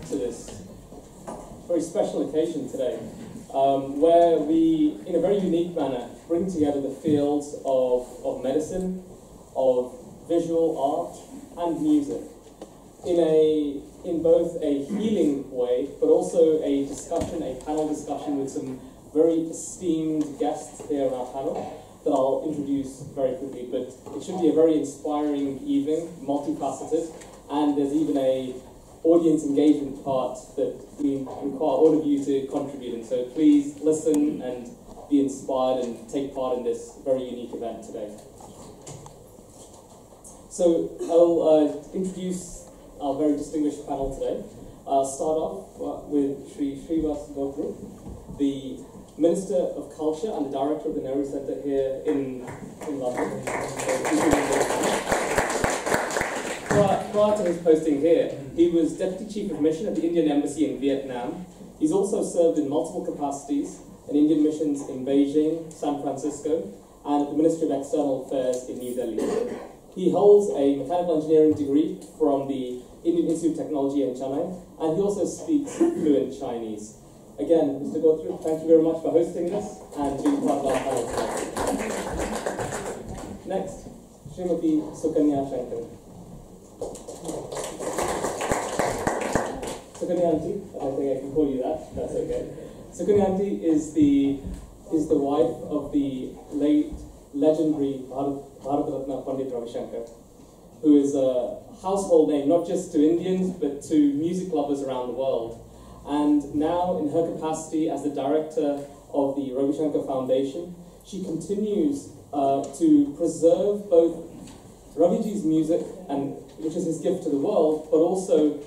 to this very special occasion today, where we, in a very unique manner, bring together the fields of medicine, of visual art, and music in both a healing way, but also a discussion, a panel discussion with some very esteemed guests here on our panel that I'll introduce very quickly. But it should be a very inspiring evening, multifaceted, and there's even a audience engagement part that we require all of you to contribute in. So please listen and be inspired and take part in this very unique event today. So I'll introduce our very distinguished panel today. I'll start off with Sri Srivas Godru, the Minister of Culture and the Director of the Nehru Centre here in London. Prior to his posting here, he was Deputy Chief of Mission at the Indian Embassy in Vietnam. He's also served in multiple capacities in Indian missions in Beijing, San Francisco, and at the Ministry of External Affairs in New Delhi. He holds a mechanical engineering degree from the Indian Institute of Technology in Chennai, and he also speaks fluent Chinese. Again, Mr. Godru, thank you very much for hosting this and being part of our panel today. Next, Srimati Sukanya Shankar. Sukanya Aunty, I think I can call you that, that's okay. Sukanya Aunty is the wife of the late legendary Bharat Ratna Pandit Ravi Shankar, who is a household name not just to Indians but to music lovers around the world. And now, in her capacity as the director of the Ravi Shankar Foundation, she continues to preserve both Raviji's music, which is his gift to the world, but also,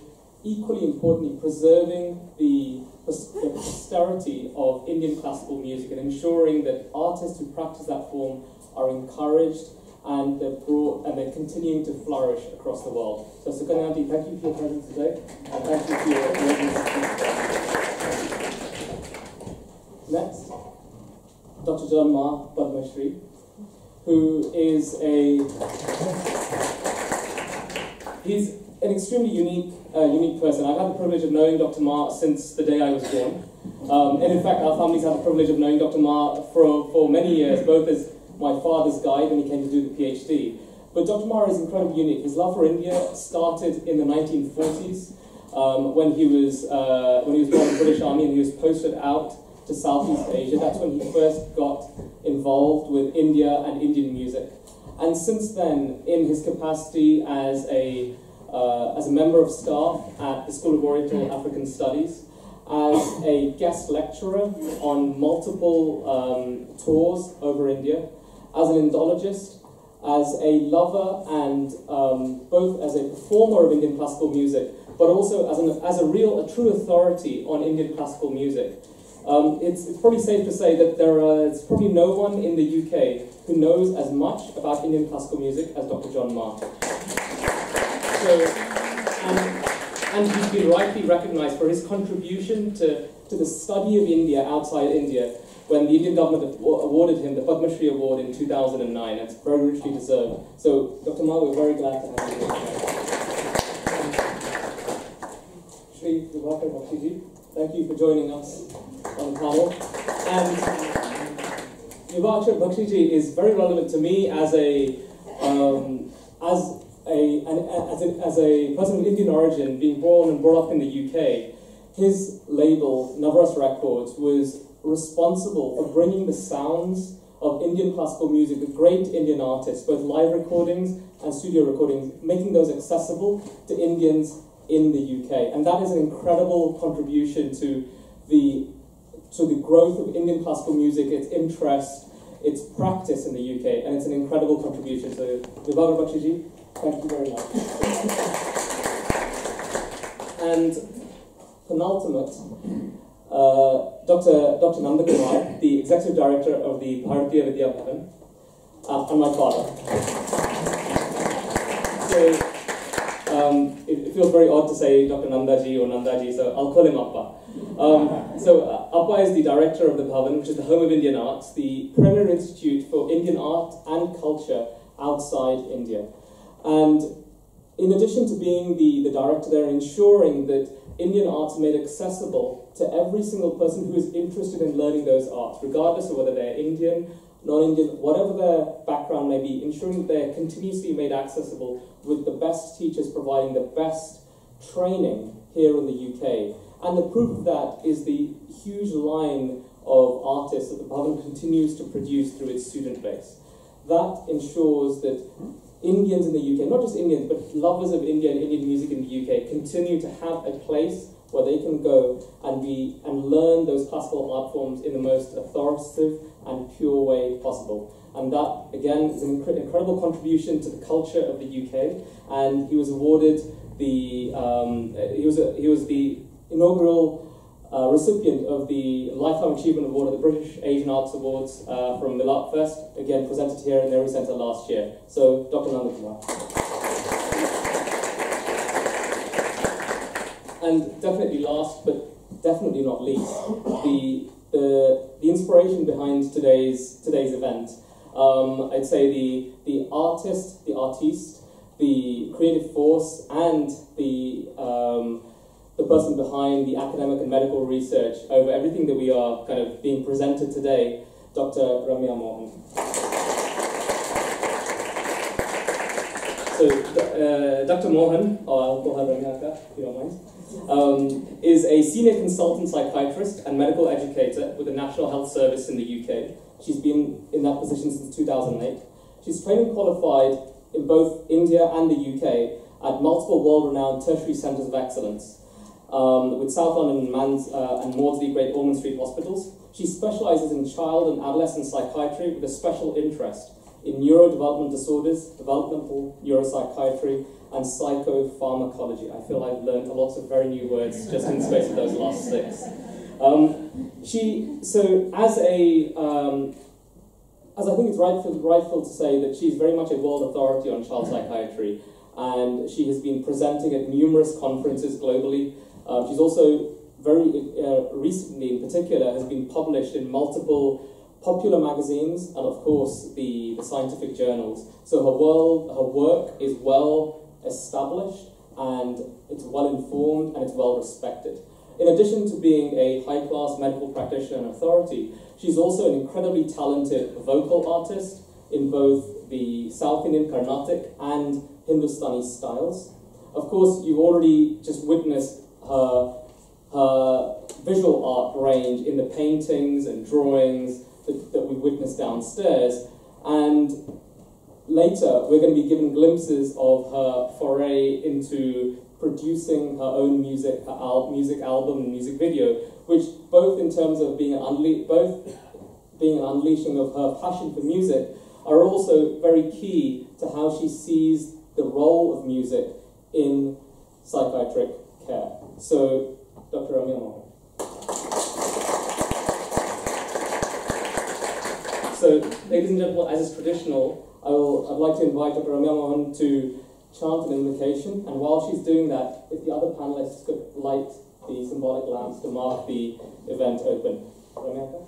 equally importantly, preserving the posterity of Indian classical music and ensuring that artists who practice that form are encouraged and they're continuing to flourish across the world. So Sukanya Aunty, thank you for your presence today, and thank you for your presence. Next, Dr. John Ma Padma Shri, who is he's an extremely unique person. I've had the privilege of knowing Dr. Ma since the day I was born. And in fact, our family's had the privilege of knowing Dr. Ma for many years, both as my father's guide when he came to do the PhD. But Dr. Ma is incredibly unique. His love for India started in the 1940s when he was part of the British Army and he was posted out to Southeast Asia. That's when he first got involved with India and Indian music. And since then, in his capacity as a member of staff at the School of Oriental African Studies, as a guest lecturer on multiple tours over India, as an Indologist, as a lover and both as a performer of Indian classical music, but also as a true authority on Indian classical music. It's probably safe to say that there's probably no one in the UK who knows as much about Indian classical music as Dr. John Ma. And he's been rightly recognised for his contribution to the study of India outside India when the Indian government awarded him the Padma Shri Award in 2009. It's very richly deserved. So, Dr. Ma, we're very glad to have you here today. Shri Vyaktaa Avyaktaa, thank you for joining us on the panel. And Vyaktaa Avyaktaa is very relevant to me as a person of Indian origin, being born and brought up in the UK. His label, Navaras Records, was responsible for bringing the sounds of Indian classical music with great Indian artists, both live recordings and studio recordings, making those accessible to Indians in the UK. And that is an incredible contribution to the growth of Indian classical music, its interest, its practice in the UK, and it's an incredible contribution. So, Vyaktaa Avyaktaa, thank you very much. And penultimate, Dr. Nanda Kumar, the Executive Director of the Bharatiya Vidya Bhavan, and my father. So, it feels very odd to say Dr. Nandaji or Nandaji, so I'll call him Appa. Appa is the director of the Bhavan, which is the home of Indian arts, the premier institute for Indian art and culture outside India. And in addition to being the director there, ensuring that Indian arts are made accessible to every single person who is interested in learning those arts, regardless of whether they're Indian, non-Indian, whatever their background may be, ensuring that they're continuously made accessible with the best teachers providing the best training here in the UK. And the proof of that is the huge line of artists that the Bhavan continues to produce through its student base. That ensures that Indians in the UK, not just Indians, but lovers of India and Indian music in the UK, continue to have a place where they can go and learn those classical art forms in the most authoritative and pure way possible. And that, again, is an incredible contribution to the culture of the UK. And he was awarded the he was the inaugural recipient of the Lifetime Achievement Award at the British Asian Arts Awards from Milat Fest, again presented here in the Nehru Centre last year. So, Dr. Nandakumar. And definitely last, but definitely not least, the inspiration behind today's event. I'd say the artist, the creative force, and the person behind the academic and medical research over everything that we are kind of being presented today, Dr. Ramya Mohan. So, Dr. Mohan, or I'll call her Ramya if you don't mind, is a senior consultant psychiatrist and medical educator with the National Health Service in the UK. She's been in that position since 2008. She's trained and qualified in both India and the UK at multiple world-renowned tertiary centres of excellence, with South London and Maudsley Great Ormond Street hospitals. She specialises in child and adolescent psychiatry with a special interest in neurodevelopment disorders, developmental neuropsychiatry, and psychopharmacology. I feel I've learned lots of very new words just in the space of those last 6. As I think it's rightful to say that she's very much a world authority on child psychiatry, and she has been presenting at numerous conferences globally. She's also very recently, in particular, has been published in multiple popular magazines and, of course, the scientific journals. So her work is well established, and it's well informed, and it's well respected. In addition to being a high-class medical practitioner and authority, she's also an incredibly talented vocal artist in both the South Indian Carnatic and Hindustani styles. Of course, you've already just witnessed her visual art range in the paintings and drawings that we witnessed downstairs, and later we're going to be given glimpses of her foray into producing her own music album and music video, which both in terms of being an unleashing of her passion for music, are also very key to how she sees the role of music in psychiatric care. So, Dr. Ramya Mohan. So, ladies and gentlemen, as is traditional, I'd like to invite Dr. Ramya Mohan to chant an invocation, and while she's doing that, if the other panelists could light the symbolic lamps to mark the event open. Ramya?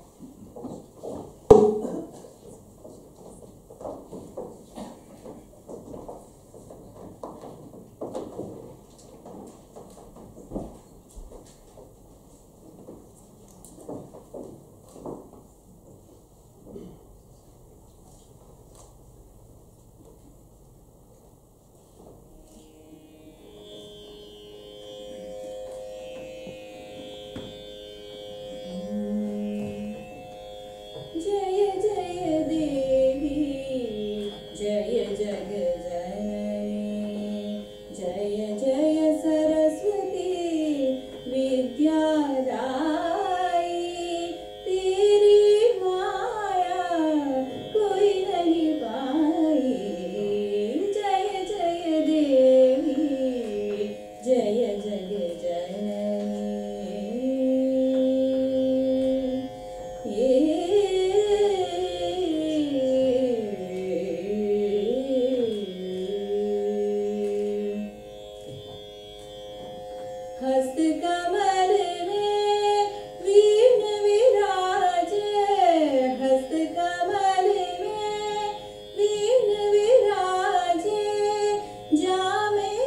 Jame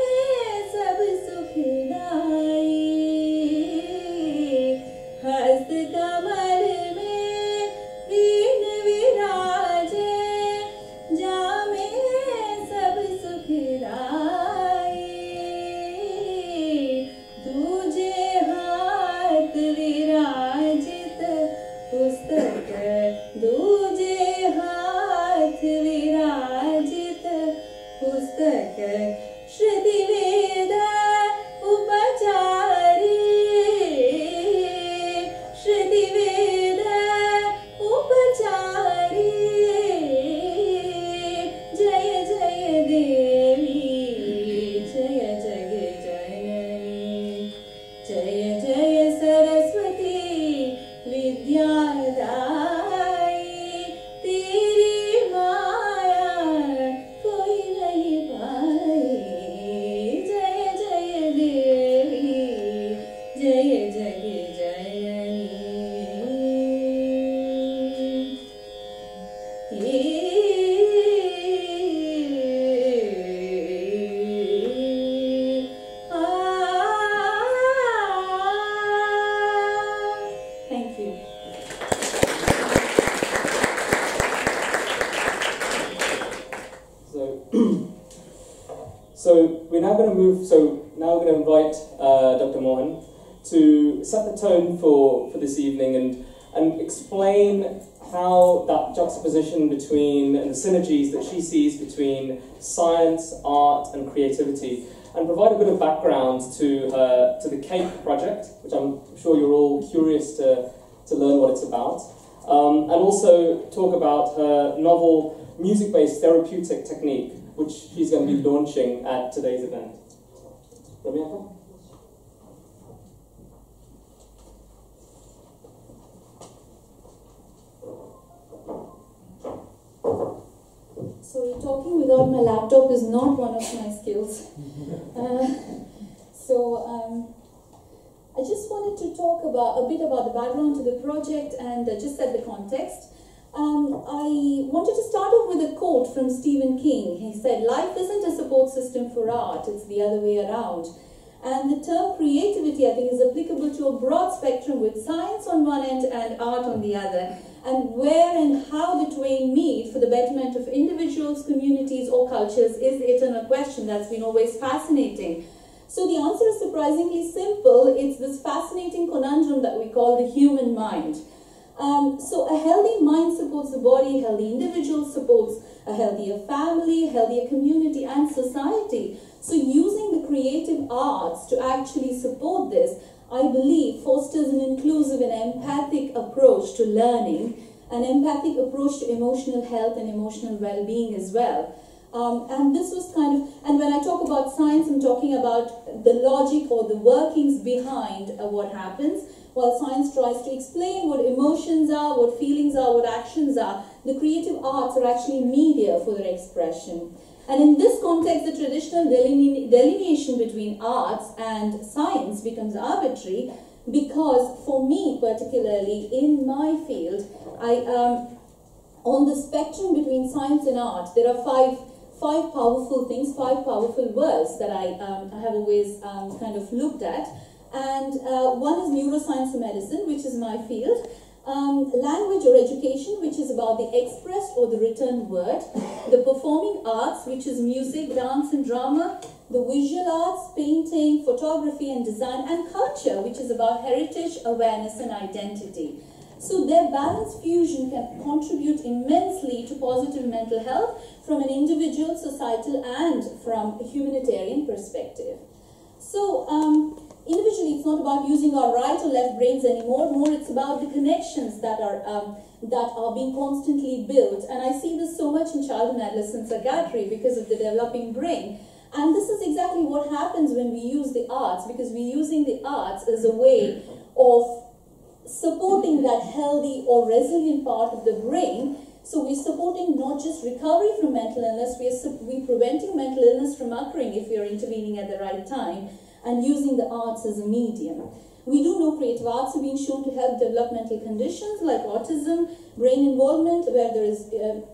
Jaya Jaya Jaya Thank you. So we're now going to move. So now we're going to invite Dr. Mohan to set the tone for this evening and explain how that juxtaposition between and the synergies that she sees between science, art, and creativity, and provide a bit of background to the CAPE project, which I'm sure you're all curious to learn what it's about, and also talk about her novel music-based therapeutic technique, which she's going to be launching at today's event. Ramya? Sorry, talking without my laptop is not one of my skills. I just wanted to talk a bit about the background to the project and just set the context. I wanted to start off with a quote from Stephen King. He said, "Life isn't a support system for art, it's the other way around." And the term creativity, I think, is applicable to a broad spectrum with science on one end and art on the other. And where and how the twain meet for the betterment of individuals, communities, or cultures is the eternal question that's been always fascinating. So the answer is surprisingly simple. It's this fascinating conundrum that we call the human mind. So a healthy mind supports the body, a healthy individual supports a healthier family, a healthier community and society. So using the creative arts to actually support this, I believe, fosters an inclusive and empathic approach to learning, an empathic approach to emotional health and emotional well-being as well. And this was and when I talk about science, I'm talking about the logic or the workings behind what happens. While science tries to explain what emotions are, what feelings are, what actions are, the creative arts are actually media for their expression. And in this context, the traditional delineation between arts and science becomes arbitrary because, for me particularly, in my field, on the spectrum between science and art, there are five powerful things, five powerful worlds that I have always kind of looked at. And one is neuroscience and medicine, which is my field. Language or education, which is about the expressed or the written word. The performing arts, which is music, dance and drama. The visual arts, painting, photography and design. And culture, which is about heritage, awareness and identity. So their balanced fusion can contribute immensely to positive mental health from an individual, societal and from a humanitarian perspective. So individually, it's not about using our right or left brains anymore. More, it's about the connections that are being constantly built. And I see this so much in child and adolescent psychiatry because of the developing brain. And this is exactly what happens when we use the arts, because we're using the arts as a way of supporting that healthy or resilient part of the brain. So we're supporting not just recovery from mental illness, we're preventing mental illness from occurring if we are intervening at the right time and using the arts as a medium. We do know creative arts have been shown to help developmental conditions like autism, brain involvement where there is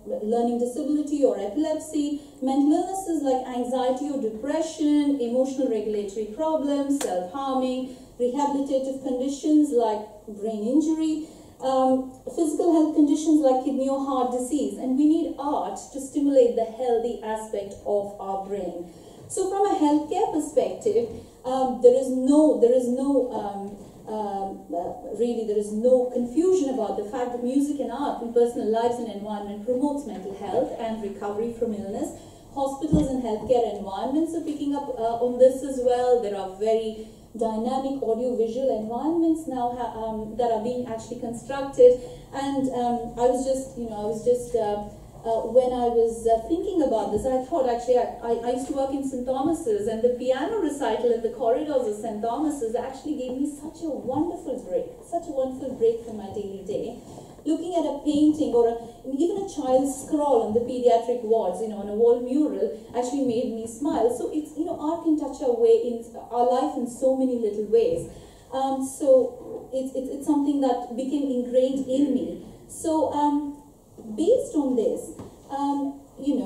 learning disability or epilepsy, mental illnesses like anxiety or depression, emotional regulatory problems, self-harming, rehabilitative conditions like brain injury, physical health conditions like kidney or heart disease. And we need art to stimulate the healthy aspect of our brain. So from a healthcare perspective, there is no confusion about the fact that music and art in personal lives and environment promotes mental health and recovery from illness. Hospitals and healthcare environments are picking up on this as well. There are very dynamic audio-visual environments now that are being actually constructed. And when I was thinking about this, I thought actually I used to work in St. Thomas's, and the piano recital in the corridors of St. Thomas's actually gave me such a wonderful break from my daily day. Looking at a painting or even a child's scroll on the pediatric wards, on a wall mural, actually made me smile. So it's, art can touch our life in so many little ways. So it's something that became ingrained in me. So based on this, we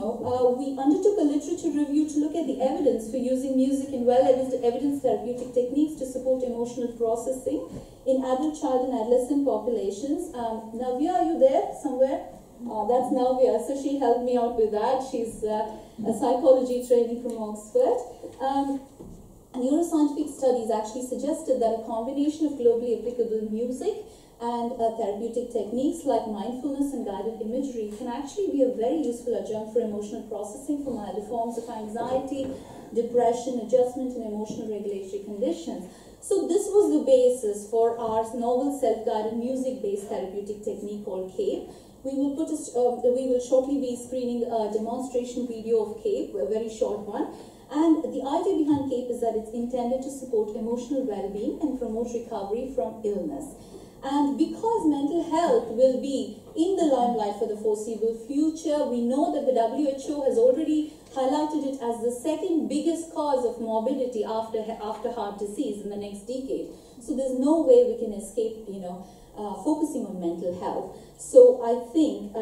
undertook a literature review to look at the evidence for using music in well-evidenced therapeutic techniques to support emotional processing in adult, child, and adolescent populations. Navya, are you there somewhere? That's Navya. So she helped me out with that. She's a psychology trainee from Oxford. Neuroscientific studies actually suggested that a combination of globally applicable music and therapeutic techniques like mindfulness and guided imagery can actually be a very useful adjunct for emotional processing for milder forms of anxiety, depression, adjustment, and emotional regulatory conditions. So this was the basis for our novel self-guided music-based therapeutic technique called CAPE. We will shortly be screening a demonstration video of CAPE, a very short one. And the idea behind CAPE is that it's intended to support emotional well-being and promote recovery from illness. And because mental health will be in the limelight for the foreseeable future, we know that the WHO has already highlighted it as the second biggest cause of morbidity after heart disease in the next decade. So there's no way we can escape, focusing on mental health. So I think,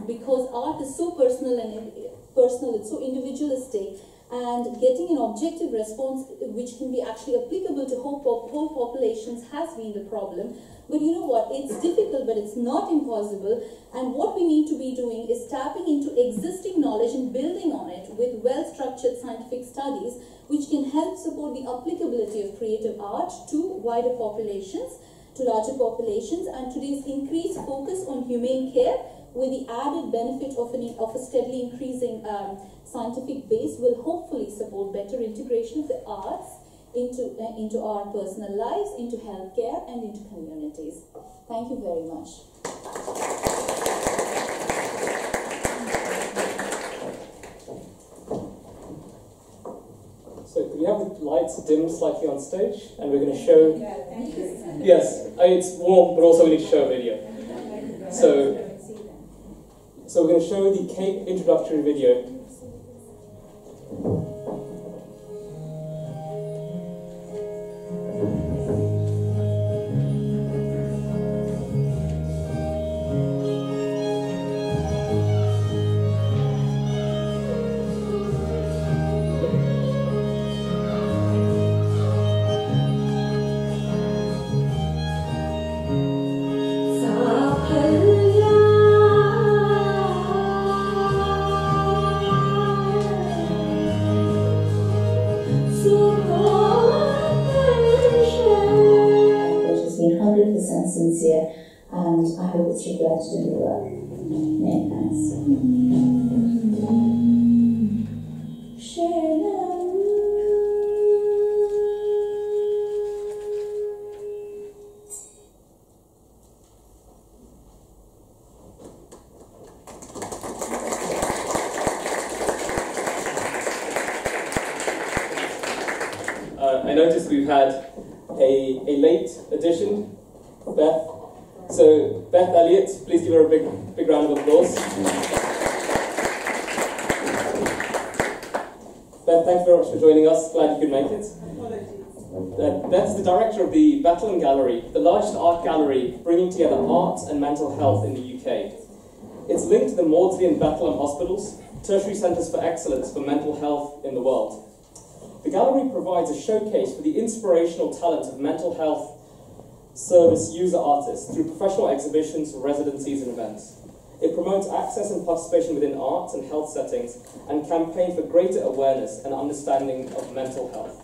because art is so personal, it's so individualistic, and getting an objective response which can be actually applicable to whole populations has been the problem. But you know what, it's difficult, but it's not impossible. And what we need to be doing is tapping into existing knowledge and building on it with well-structured scientific studies which can help support the applicability of creative art to wider populations, to larger populations. And today's increased focus on humane care with the added benefit of a steadily increasing scientific base will hopefully support better integration of the arts into our personal lives, into healthcare, and into communities. Thank you very much. So could we have the lights dim slightly on stage, and we're going to show. Yes, it's warm, but also we need to show a video. So we're going to show the CAPE introductory video. Sincere, and I hope it's reflected in the work. Many thanks. I noticed we've had a late addition. Beth. So, Beth Elliott, please give her a big round of applause. Beth, thank you very much for joining us. Glad you could make it. Beth's the director of the Battle Gallery, the largest art gallery bringing together art and mental health in the UK. It's linked to the Maudsley and Bethlehem hospitals, tertiary centres for excellence for mental health in the world. The gallery provides a showcase for the inspirational talent of mental health service user artists through professional exhibitions, residencies and events. It promotes access and participation within arts and health settings and campaigns for greater awareness and understanding of mental health.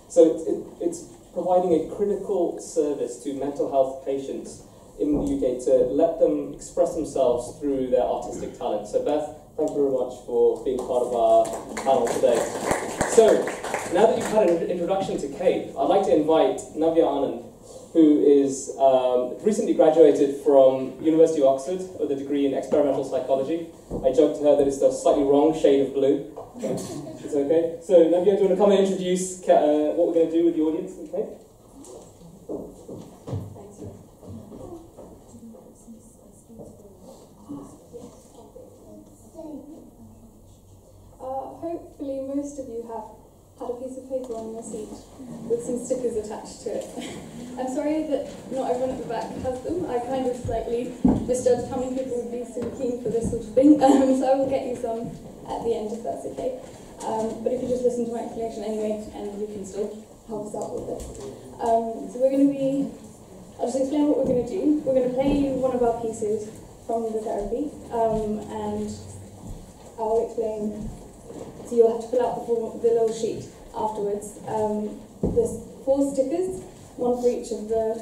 So it's providing a critical service to mental health patients in the UK to let them express themselves through their artistic talent. So Beth, thank you very much for being part of our panel today. So now that you've had an introduction to CAPE, I'd like to invite Navya Anand, who is recently graduated from University of Oxford with a degree in experimental psychology. I joked to her that it's the slightly wrong shade of blue. It's okay. So Navya, do you want to come and introduce what we're going to do with the audience? Okay. Hopefully most of you have had a piece of paper on your seat with some stickers attached to it. I'm sorry that not everyone at the back has them. I kind of slightly misjudged how many people would be so keen for this sort of thing, so I will get you some at the end if that's okay. But if you just listen to my explanation anyway, and you can still help us out with it. So we're going to be, I'll just explain what we're going to do. We're going to play you one of our pieces from the therapy, and I'll explain. So you'll have to fill out the little sheet afterwards. There's 4 stickers, one for each of the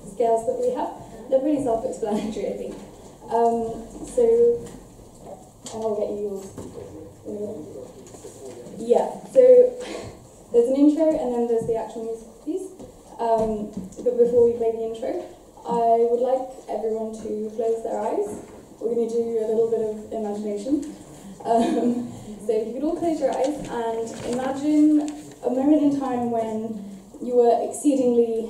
scales that we have. They're pretty self-explanatory, I think. So I'll get you yours. Yeah, so there's an intro and then there's the actual music piece. But before we play the intro, I would like everyone to close their eyes. We're going to do a little bit of imagination. So if you could all close your eyes and imagine a moment in time when you were exceedingly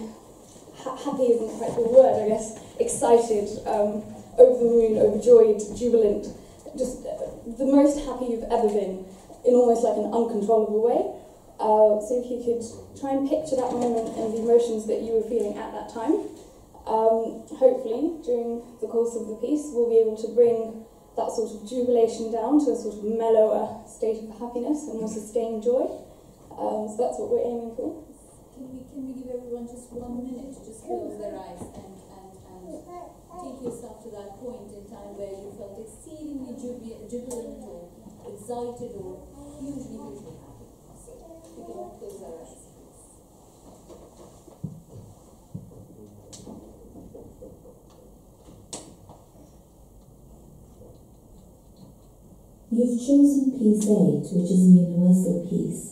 happy isn't quite the word, I guess, excited, over the moon, overjoyed, jubilant, just the most happy you've ever been in almost like an uncontrollable way. So if you could try and picture that moment and the emotions that you were feeling at that time. Hopefully, during the course of the piece, we'll be able to bring that sort of jubilation down to a sort of mellower state of happiness and more sustained joy. So that's what we're aiming for. Can we give everyone just 1 minute to just close their eyes and take yourself to that point in time where you felt exceedingly jubilant or excited or hugely happy. So we can all close our eyes. You've chosen Piece 8, which is a universal piece.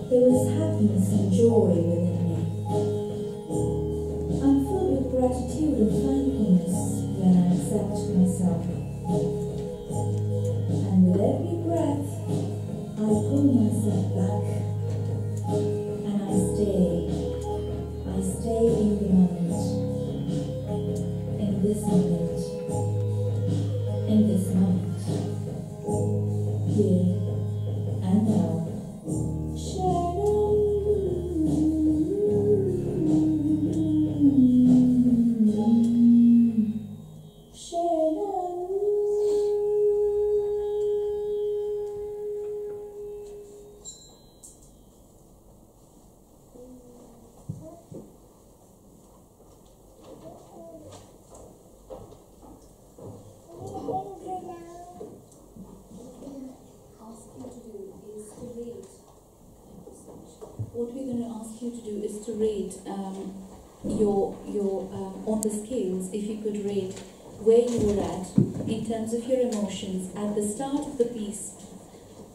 There is happiness and joy within me. I'm filled with gratitude and thankfulness when I accept myself. And with every breath, I pull myself back and I stay in the moment, in this moment, here and now. What we're going to ask you to do is to rate your on the scales. If you could rate where you were at in terms of your emotions at the start of the piece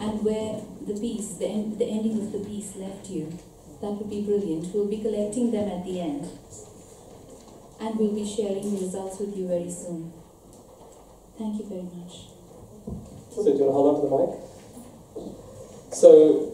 and where the piece, the ending of the piece left you, that would be brilliant. We'll be collecting them at the end, and we'll be sharing the results with you very soon. Thank you very much. So do you want to hold on to the mic? So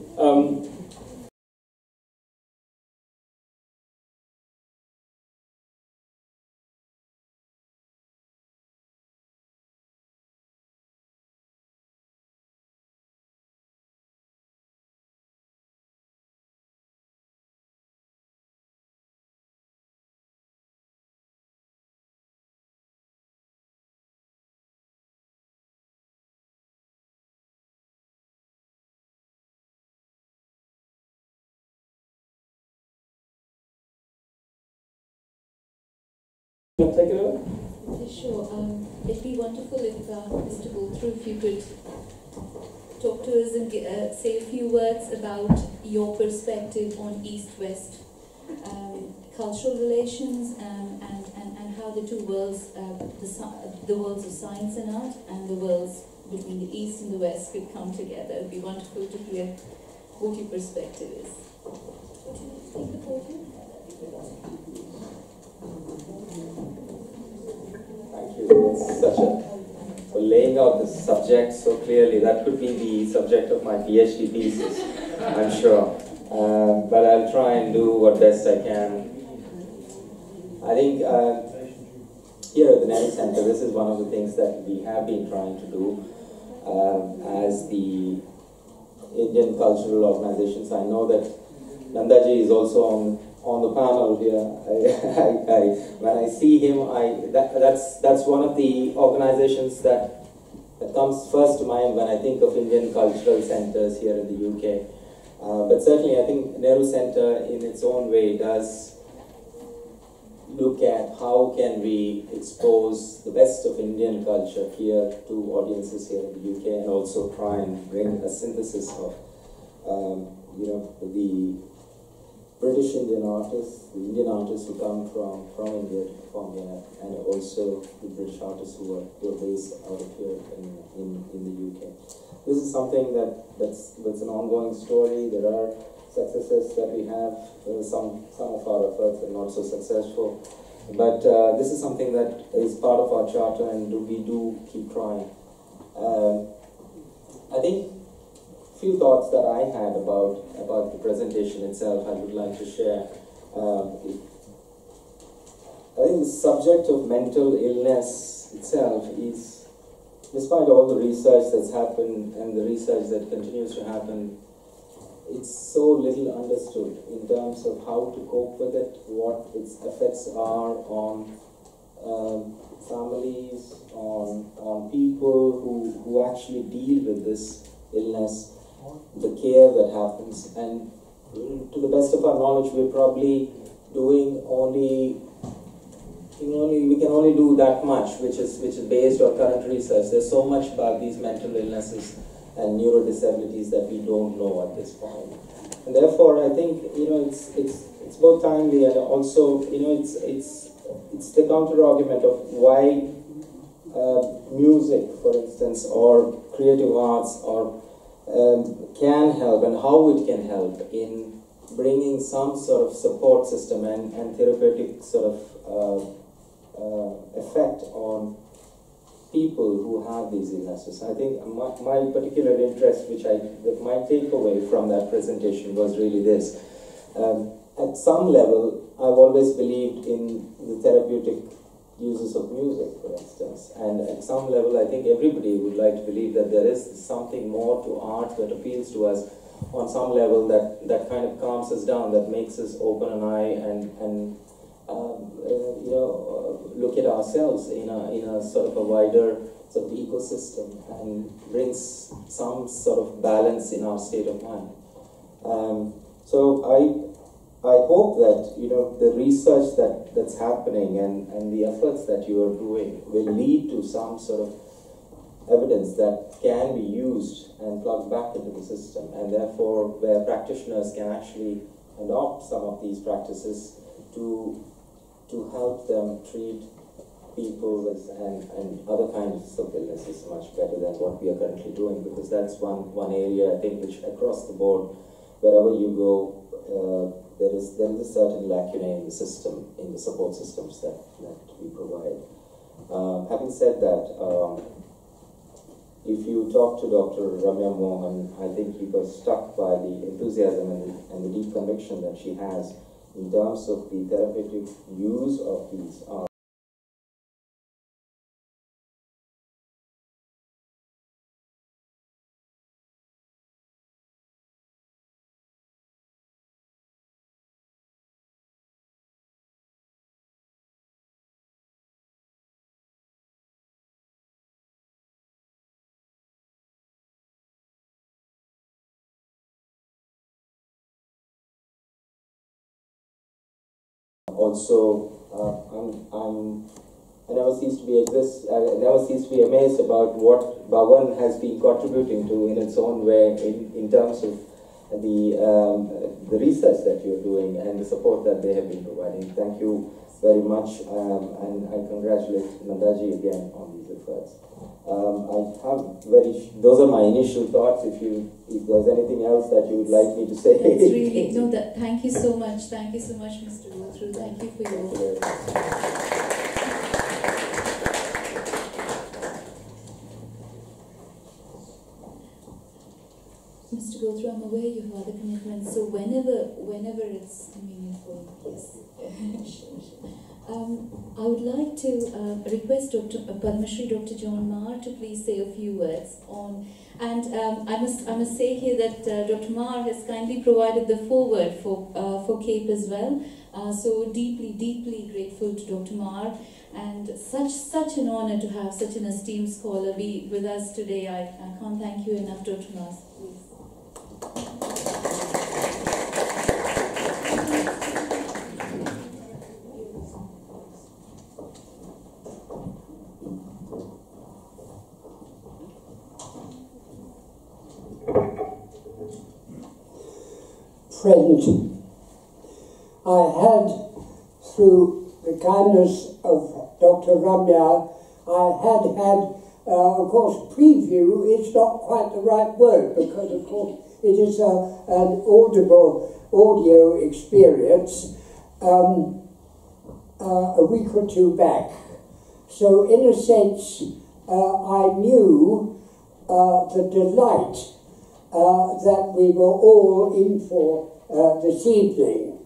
Take it over. Sure. It'd be wonderful if Mr. Bolthrough, if you could talk to us and say a few words about your perspective on East-West cultural relations and how the two worlds, the worlds of science and art and the worlds between the East and the West could come together. It'd be wonderful to hear what your perspective is. Take the podium. Thank you. It's such for laying out the subject so clearly. That could be the subject of my PhD thesis, I'm sure. But I'll try and do what best I can. I think here at the Nehru Center, this is one of the things that we have been trying to do as the Indian cultural organizations. I know that Nandaji is also on the panel here. When I see him, that's one of the organizations that comes first to mind when I think of Indian cultural centers here in the UK. But certainly I think Nehru Center in its own way does look at how can we expose the best of Indian culture here to audiences here in the UK, and also try and bring a synthesis of the British Indian artists, the Indian artists who come from India to perform here, and also the British artists who are based out of here in the UK. This is something that's an ongoing story. There are successes that we have. Some of our efforts are not so successful, but this is something that is part of our charter, and we do keep trying. I think a few thoughts that I had about the presentation itself I would like to share. I think the subject of mental illness itself is, despite all the research that's happened and the research that continues to happen, it's so little understood in terms of how to cope with it, what its effects are on families, on people who actually deal with this illness, the care that happens. And to the best of our knowledge, we're probably doing we can only do that much, which is based on current research. There's so much about these mental illnesses and neurodisabilities that we don't know at this point. And therefore, I think it's both timely and also it's the counter argument of why music, for instance, or creative arts, or can help, and how it can help in bringing some sort of support system and therapeutic sort of effect on people who have these illnesses. I think my particular interest, my takeaway from that presentation was really this. At some level, I've always believed in the therapeutic uses of music, for instance, and at some level I think everybody would like to believe that there is something more to art that appeals to us on some level, that kind of calms us down, that makes us open an eye and look at ourselves in a sort of a wider sort of ecosystem, and brings some sort of balance in our state of mind. So I hope that the research that's happening and the efforts that you are doing will lead to some sort of evidence that can be used and plugged back into the system, and therefore where practitioners can actually adopt some of these practices to help them treat people with and other kinds of illnesses much better than what we are currently doing, because that's one area I think which across the board, wherever you go, there is a certain lacuna in the system, in the support systems that we provide. Having said that, if you talk to Dr. Ramya Mohan, I think he was struck by the enthusiasm and the deep conviction that she has in terms of the therapeutic use of these arts. Also I never cease to be amazed about what Bhavan has been contributing to in its own way in terms of the research that you're doing and the support that they have been providing. Thank you very much, and I congratulate Nandaji again on these efforts. Those are my initial thoughts. If there's anything else that you would like me to say. That's really, no, thank you so much. Thank you so much, Mr. Gothru. Thank you for your... Mr. Gothru, I'm aware you have other commitments, so whenever it's meaningful, yes. I would like to request Dr. Padmashri, Dr. John Maher, to please say a few words on, and I must say here that Dr. Maher has kindly provided the foreword for CAPE as well. So deeply grateful to Dr. Maher, and such an honor to have such an esteemed scholar be with us today. I can't thank you enough, Dr. Maher. Please. Friend, I had, through the kindness of Dr. Ramya, I had, of course, preview is not quite the right word, because, of course, it is an audio experience a week or two back. So, in a sense, I knew the delight that we were all in for this evening.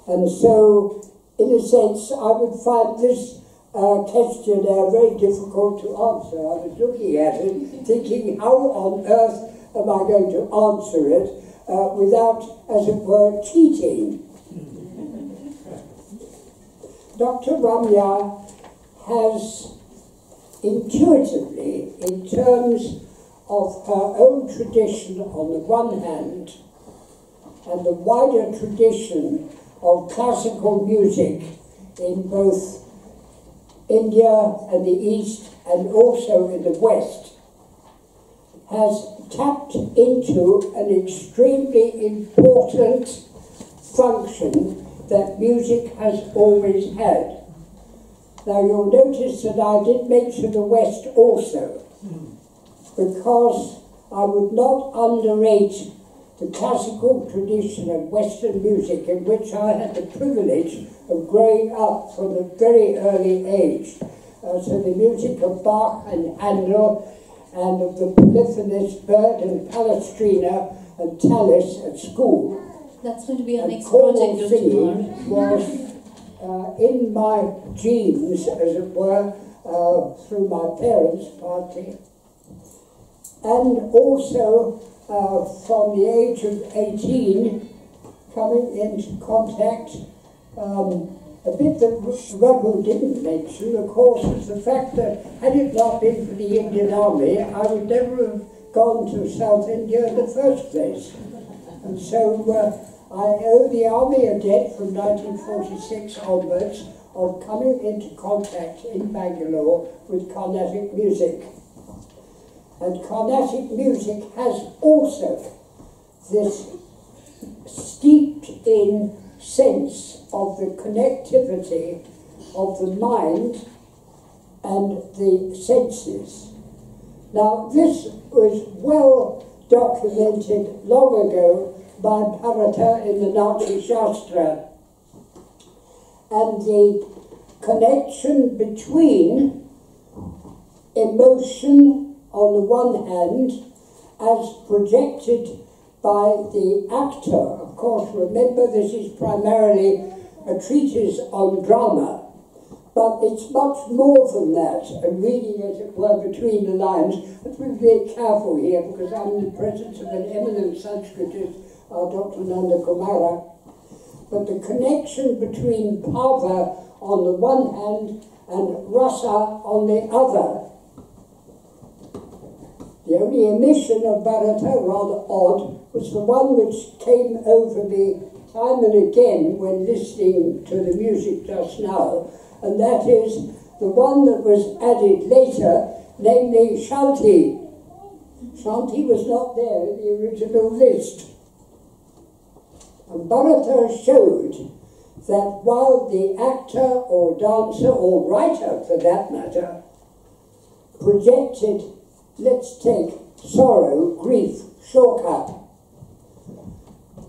And so, in a sense, I would find this questionnaire very difficult to answer. I was looking at it, thinking, how on earth am I going to answer it without, as it were, cheating? Dr. Ramya has intuitively, in terms of her own tradition on the one hand, and the wider tradition of classical music in both India and the East and also in the West, has tapped into an extremely important function that music has always had. Now you'll notice that I did mention the West also, because I would not underrate the classical tradition of Western music in which I had the privilege of growing up from a very early age. So the music of Bach and Handel, and of the polyphonist Byrd and Palestrina and Tallis at school. That's going to be our next choral project, singing was in my genes, as it were, through my parents partly. And also from the age of 18, coming into contact, a bit that Raghu didn't mention, of course, is the fact that had it not been for the Indian Army, I would never have gone to South India in the first place. And so I owe the Army a debt from 1946 onwards of coming into contact in Bangalore with Carnatic music. And Carnatic music has also this steeped in sense of the connectivity of the mind and the senses. Now, this was well documented long ago by Bharata in the Natya Shastra, and the connection between emotion on the one hand as projected by the actor. Of course, remember, this is primarily a treatise on drama, but it's much more than that, and reading, as it were, between the lines. But we'll be careful here, because I'm in the presence of an eminent Sanskritist, Dr. Nanda Kumara. But the connection between bhava on the one hand and rasa on the other. The only emission of Bharata, rather odd, was the one which came over me time and again when listening to the music just now, and that is the one that was added later, namely Shanti. Shanti was not there in the original list. And Bharata showed that while the actor or dancer or writer, for that matter, projected, let's take sorrow, grief, shortcut,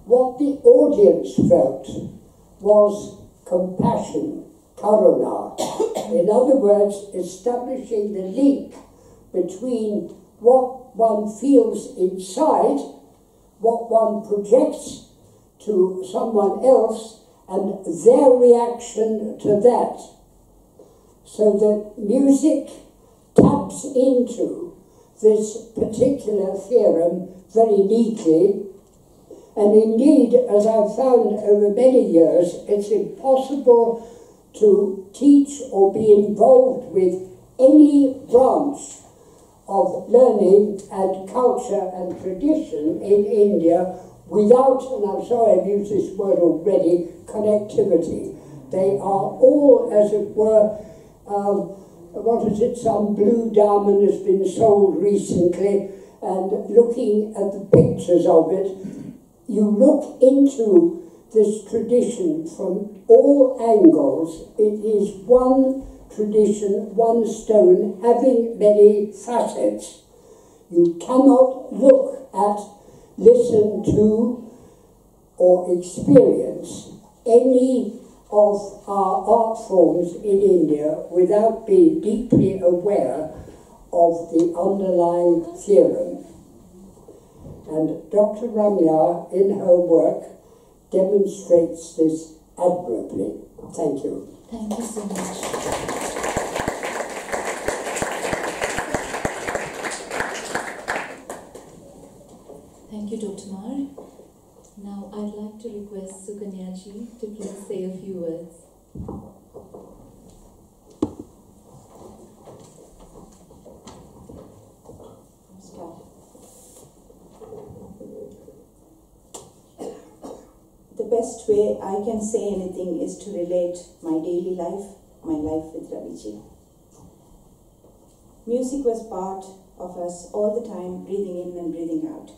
what the audience felt was compassion, karuna. In other words, establishing the link between what one feels inside, what one projects to someone else, and their reaction to that. So that music taps into this particular theorem very neatly. And indeed, as I've found over many years, it's impossible to teach or be involved with any branch of learning and culture and tradition in India without, and I'm sorry I've used this word already, connectivity. They are all, as it were, what is it, some blue diamond has been sold recently, and looking at the pictures of it, you look into this tradition from all angles. It is one tradition, one stone, having many facets. You cannot look at, listen to, or experience any of our art forms in India without being deeply aware of the underlying theorem. And Dr. Ramya, in her work, demonstrates this admirably. Thank you. Thank you so much. Thank you, Dr. Mar. Now I'd like to request Sukanyaji to please say a few words. The best way I can say anything is to relate my daily life, my life with Raviji. Music was part of us all the time, breathing in and breathing out.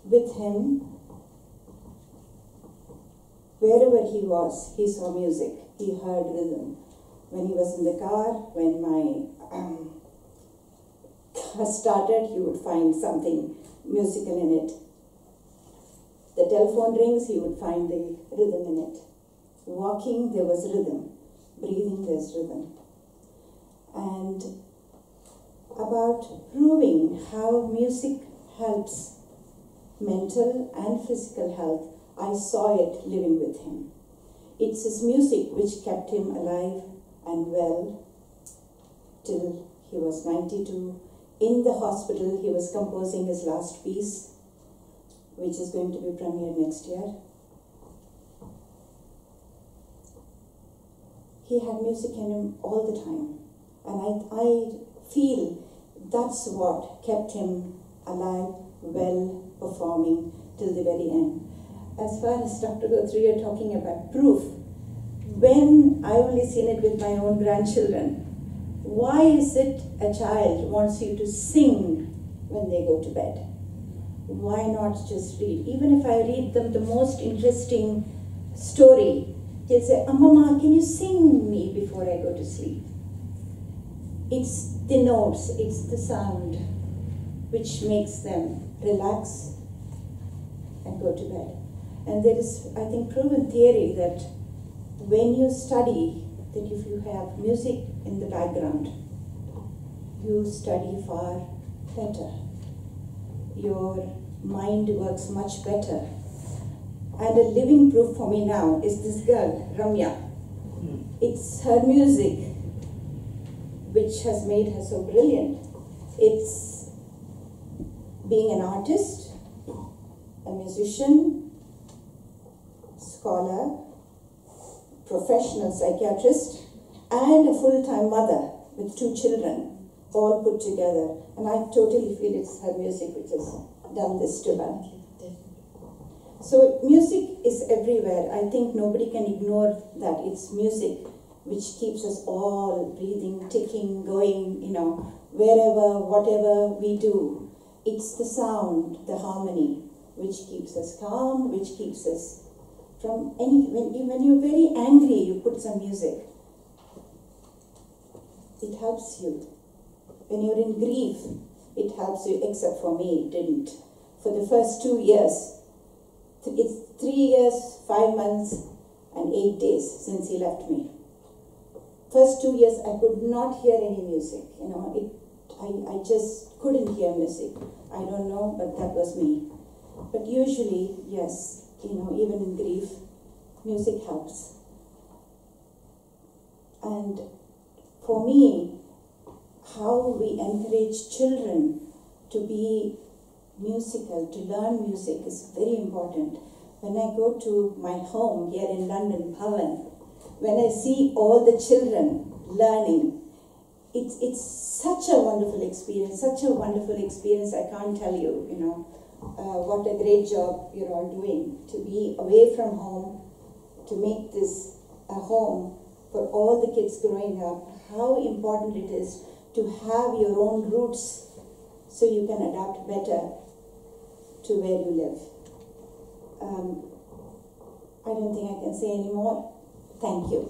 With him, wherever he was, he saw music, he heard rhythm. When he was in the car, when my car started, he would find something musical in it. The telephone rings, he would find the rhythm in it. Walking, there was rhythm. Breathing, there's rhythm. And about proving how music helps mental and physical health, I saw it living with him. It's his music which kept him alive and well till he was 92. In the hospital, he was composing his last piece, which is going to be premiered next year. He had music in him all the time. And I feel that's what kept him alive, well, performing till the very end. As far as Dr. Guthrie, you're talking about proof, when I only seen it with my own grandchildren, why is it a child wants you to sing when they go to bed? Why not just read? Even if I read them the most interesting story, they'll say, Mama, can you sing me before I go to sleep? It's the notes, it's the sound which makes them relax and go to bed. And there is, I think, proven theory that when you study, that if you have music in the background, you study far better. Your mind works much better. And a living proof for me now is this girl, Ramya. It's her music which has made her so brilliant. It's being an artist, a musician, scholar, professional psychiatrist, and a full-time mother with 2 children, all put together. And I totally feel it's her music which has done this to her. So music is everywhere. I think nobody can ignore that. It's music which keeps us all breathing, ticking, going, wherever, whatever we do. It's the sound, the harmony, which keeps us calm, which keeps us from when you're very angry, you put some music. It helps you. When you're in grief, it helps you, except for me, it didn't. For the first 2 years, it's 3 years, 5 months, and 8 days since he left me. First 2 years, I could not hear any music. I just couldn't hear music. I don't know, but that was me. But usually, yes, even in grief, music helps. And for me, how we encourage children to be musical, to learn music is very important. When I go to my home here in London, Bhavan, when I see all the children learning, it's such a wonderful experience, I can't tell you, what a great job you're all doing, to be away from home, to make this a home for all the kids growing up, how important it is to have your own roots so you can adapt better to where you live. I don't think I can say any more. Thank you.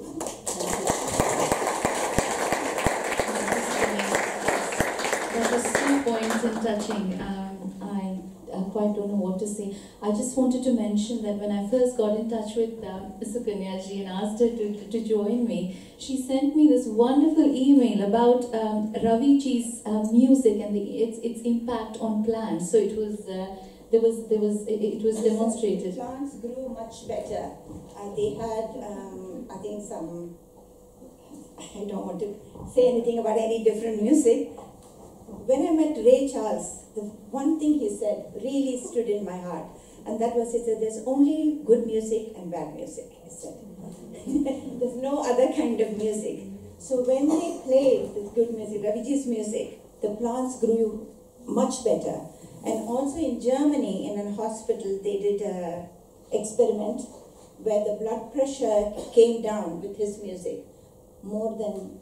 That was so poignant and touching. I quite don't know what to say. I just wanted to mention that when I first got in touch with Sukanyaji and asked her to join me, she sent me this wonderful email about Raviji's music and its impact on plants. So it was it was demonstrated. Plants grew much better. They had I think I don't want to say anything about any different music. When I met Ray Charles, the one thing he said really stood in my heart, and that was, he said, there's only good music and bad music, he said. There's no other kind of music. So when they played this good music, Raviji's music, the plants grew much better. And also in Germany, in a hospital, they did an experiment where the blood pressure came down with his music more than,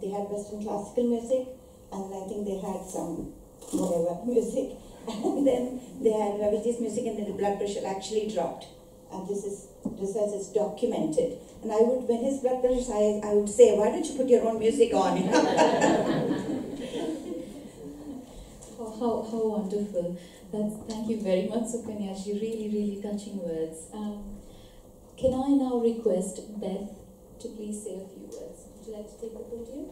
they had Western classical music, and I think they had some whatever music, and then they had Raviji's music, and then the blood pressure actually dropped. And this research is documented. And when his blood pressure is high, I would say, why don't you put your own music on? Oh, how wonderful. Thank you very much, Sukanyaji. Really, really touching words. Can I now request Beth to please say a few words? Would you like to take the podium?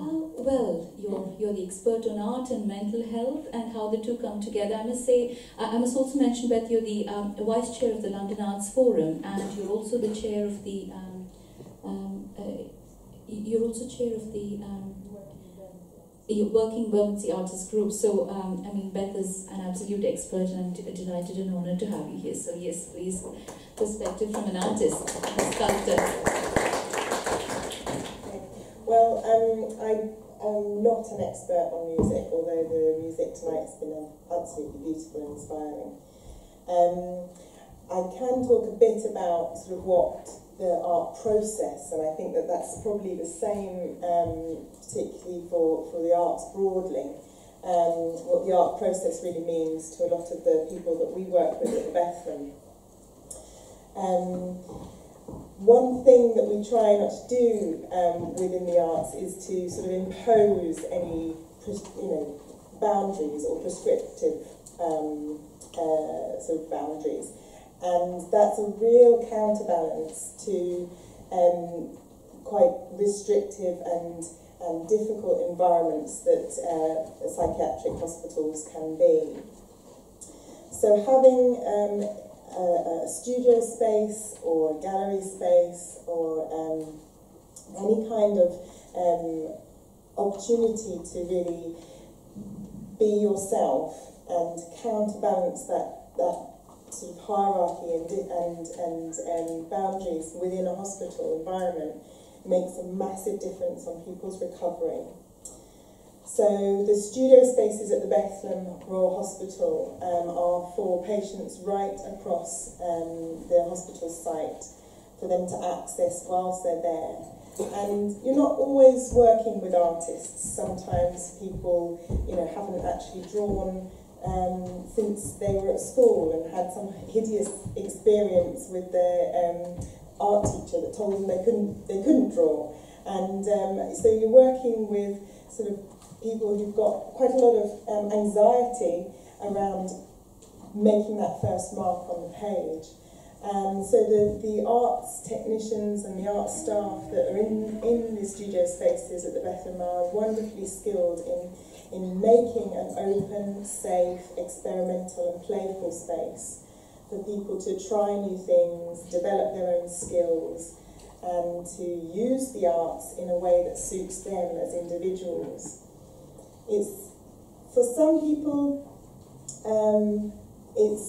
Well, you're the expert on art and mental health and how the two come together. I must say, I must also mention, Beth, you're the vice chair of the London Arts Forum, and you're also the chair of the Working Bermondsey Artists Group. So, Beth is an absolute expert, and I'm delighted and honoured to have you here. So, yes, please, perspective from an artist, a sculptor. Well, I'm not an expert on music, although the music tonight has been absolutely beautiful and inspiring. I can talk a bit about sort of what the art process, and I think that's probably the same, particularly for the arts broadly, what the art process really means to a lot of the people that we work with at the Bethlehem. One thing that we try not to do within the arts is to sort of impose any, boundaries or prescriptive sort of boundaries, and that's a real counterbalance to quite restrictive and difficult environments that psychiatric hospitals can be. So having a studio space or a gallery space or any kind of opportunity to really be yourself and counterbalance that sort of hierarchy and boundaries within a hospital environment makes a massive difference on people's recovery. So the studio spaces at the Bethlehem Royal Hospital are for patients right across the hospital site, for them to access whilst they're there. And you're not always working with artists. Sometimes people, haven't actually drawn since they were at school and had some hideous experience with their art teacher that told them they couldn't draw. And so you're working with sort of people who've got quite a lot of anxiety around making that first mark on the page. So the arts technicians and the art staff that are in the studio spaces at the Bethlehem are wonderfully skilled in making an open, safe, experimental and playful space for people to try new things, develop their own skills, and to use the arts in a way that suits them as individuals. It's, for some people, it's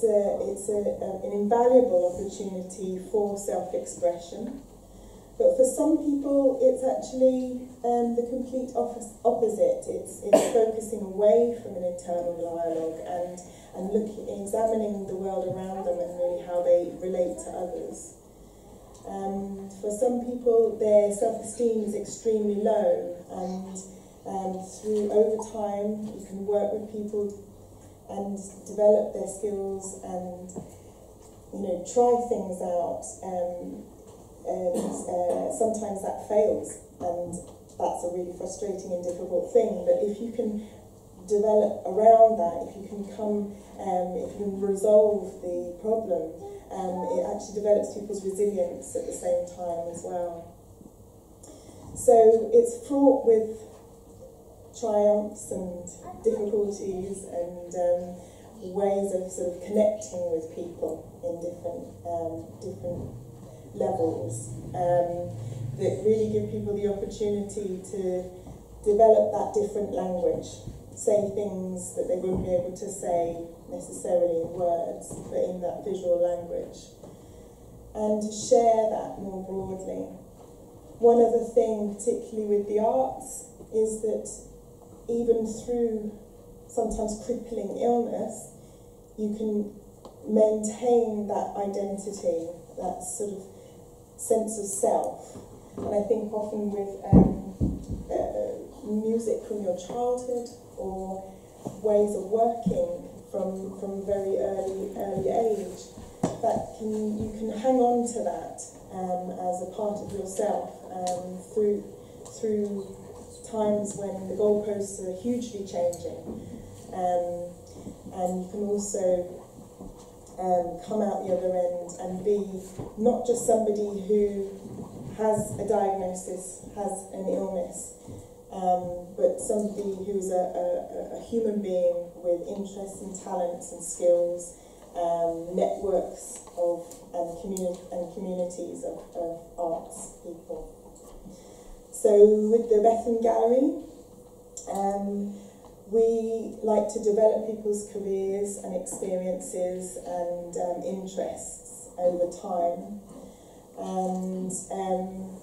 an invaluable opportunity for self-expression, but for some people it's actually the complete opposite. It's focusing away from an internal dialogue and examining the world around them and really how they relate to others. For some people, their self-esteem is extremely low, and through over time you can work with people and develop their skills and try things out, and sometimes that fails, and that's a really frustrating and difficult thing. But if you can develop around that, if you can resolve the problem, it actually develops people's resilience at the same time as well. So it's fraught with triumphs and difficulties and ways of sort of connecting with people in different levels that really give people the opportunity to develop that different language, say things that they wouldn't be able to say necessarily in words, but in that visual language, and to share that more broadly. One other thing, particularly with the arts, is that even through sometimes crippling illness, you can maintain that identity, that sort of sense of self. And I think often with music from your childhood or ways of working from very early age, that you can hang on to that as a part of yourself through times when the goalposts are hugely changing, and you can also come out the other end and be not just somebody who has a diagnosis, has an illness, but somebody who's a human being with interests and talents and skills, networks and communities of arts people. So with the Bethlehem Gallery, we like to develop people's careers and experiences and interests over time, and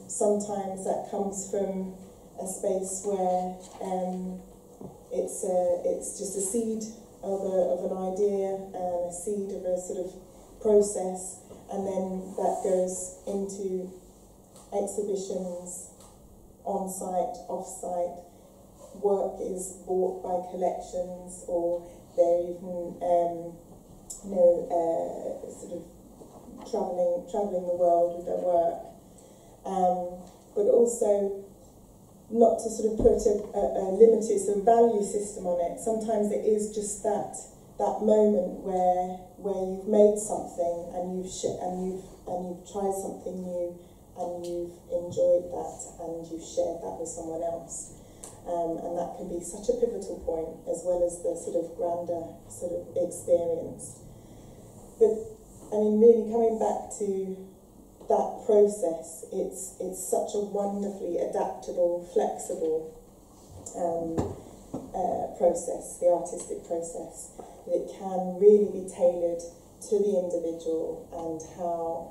sometimes that comes from a space where it's just a seed of an idea and a seed of a sort of process, and then that goes into exhibitions, on-site, off-site. Work is bought by collections, or they're even sort of travelling the world with their work. But also, not to sort of put a limited sort of value system on it. Sometimes it is just that moment where you've made something and you've tried something new and you've enjoyed that and you've shared that with someone else. And that can be such a pivotal point, as well as the sort of grander sort of experience. But I mean, really coming back to that process, it's such a wonderfully adaptable, flexible process, the artistic process. It can really be tailored to the individual and how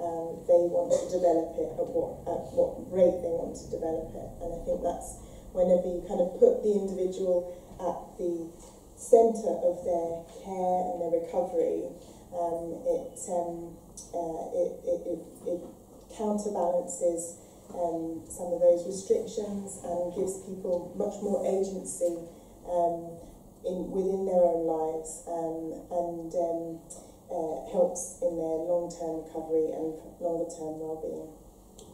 they want to develop it, at what rate they want to develop it. And I think that's whenever you kind of put the individual at the centre of their care and their recovery, it counterbalances some of those restrictions and gives people much more agency within their own lives, and helps in their long-term recovery and longer-term well-being.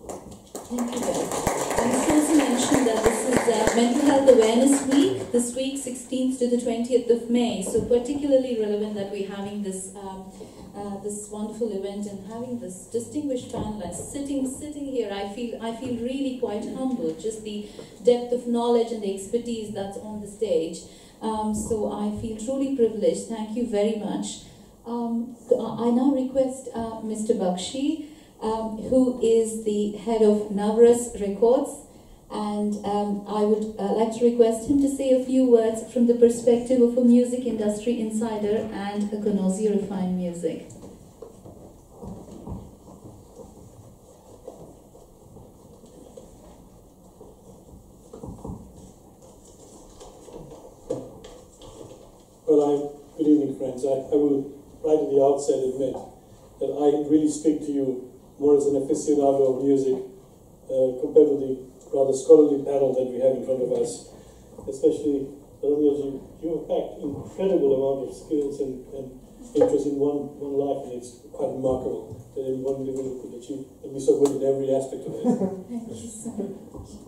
Thank you, Beth. And it's also mentioned that this is Mental Health Awareness Week, this week 16th to the 20th of May, so particularly relevant that we're having this this wonderful event and having this distinguished panelists sitting here. I feel really quite humbled, just the depth of knowledge and the expertise that's on the stage. So I feel truly privileged. Thank you very much. I now request Mr. Bakshi, who is the head of Navras Records, and I would like to request him to say a few words from the perspective of a music industry insider and a connoisseur of fine music. Well, good evening, friends. I will right at the outset admit that I really speak to you more as an aficionado of music compared to the rather scholarly panel that we have in front of us. Especially, Ramya, you have packed incredible amount of skills and interest in one life, and it's quite remarkable that one individual could achieve and be so good in every aspect of it. Thank you so much.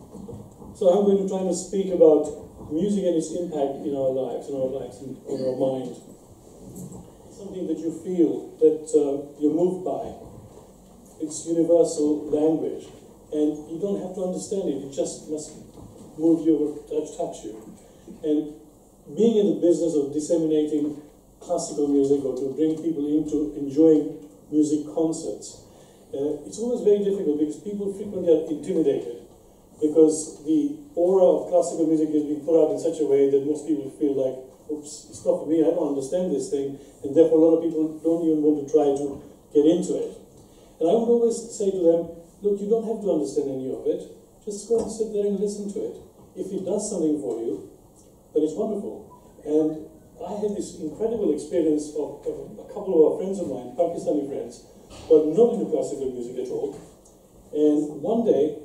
So I'm going to try to speak about music and its impact in our lives, in our mind. Something that you feel, that you're moved by. It's universal language, and you don't have to understand it. It just must move you or touch you. And being in the business of disseminating classical music or to bring people into enjoying music concerts, it's always very difficult because people frequently are intimidated because the aura of classical music is being put out in such a way that most people feel like, oops, it's not for me, I don't understand this thing, and therefore a lot of people don't even want to try to get into it. And I would always say to them, look, you don't have to understand any of it, just go and sit there and listen to it. If it does something for you, then it's wonderful. And I had this incredible experience of a couple of our friends of mine, Pakistani friends, but not into classical music at all. And one day,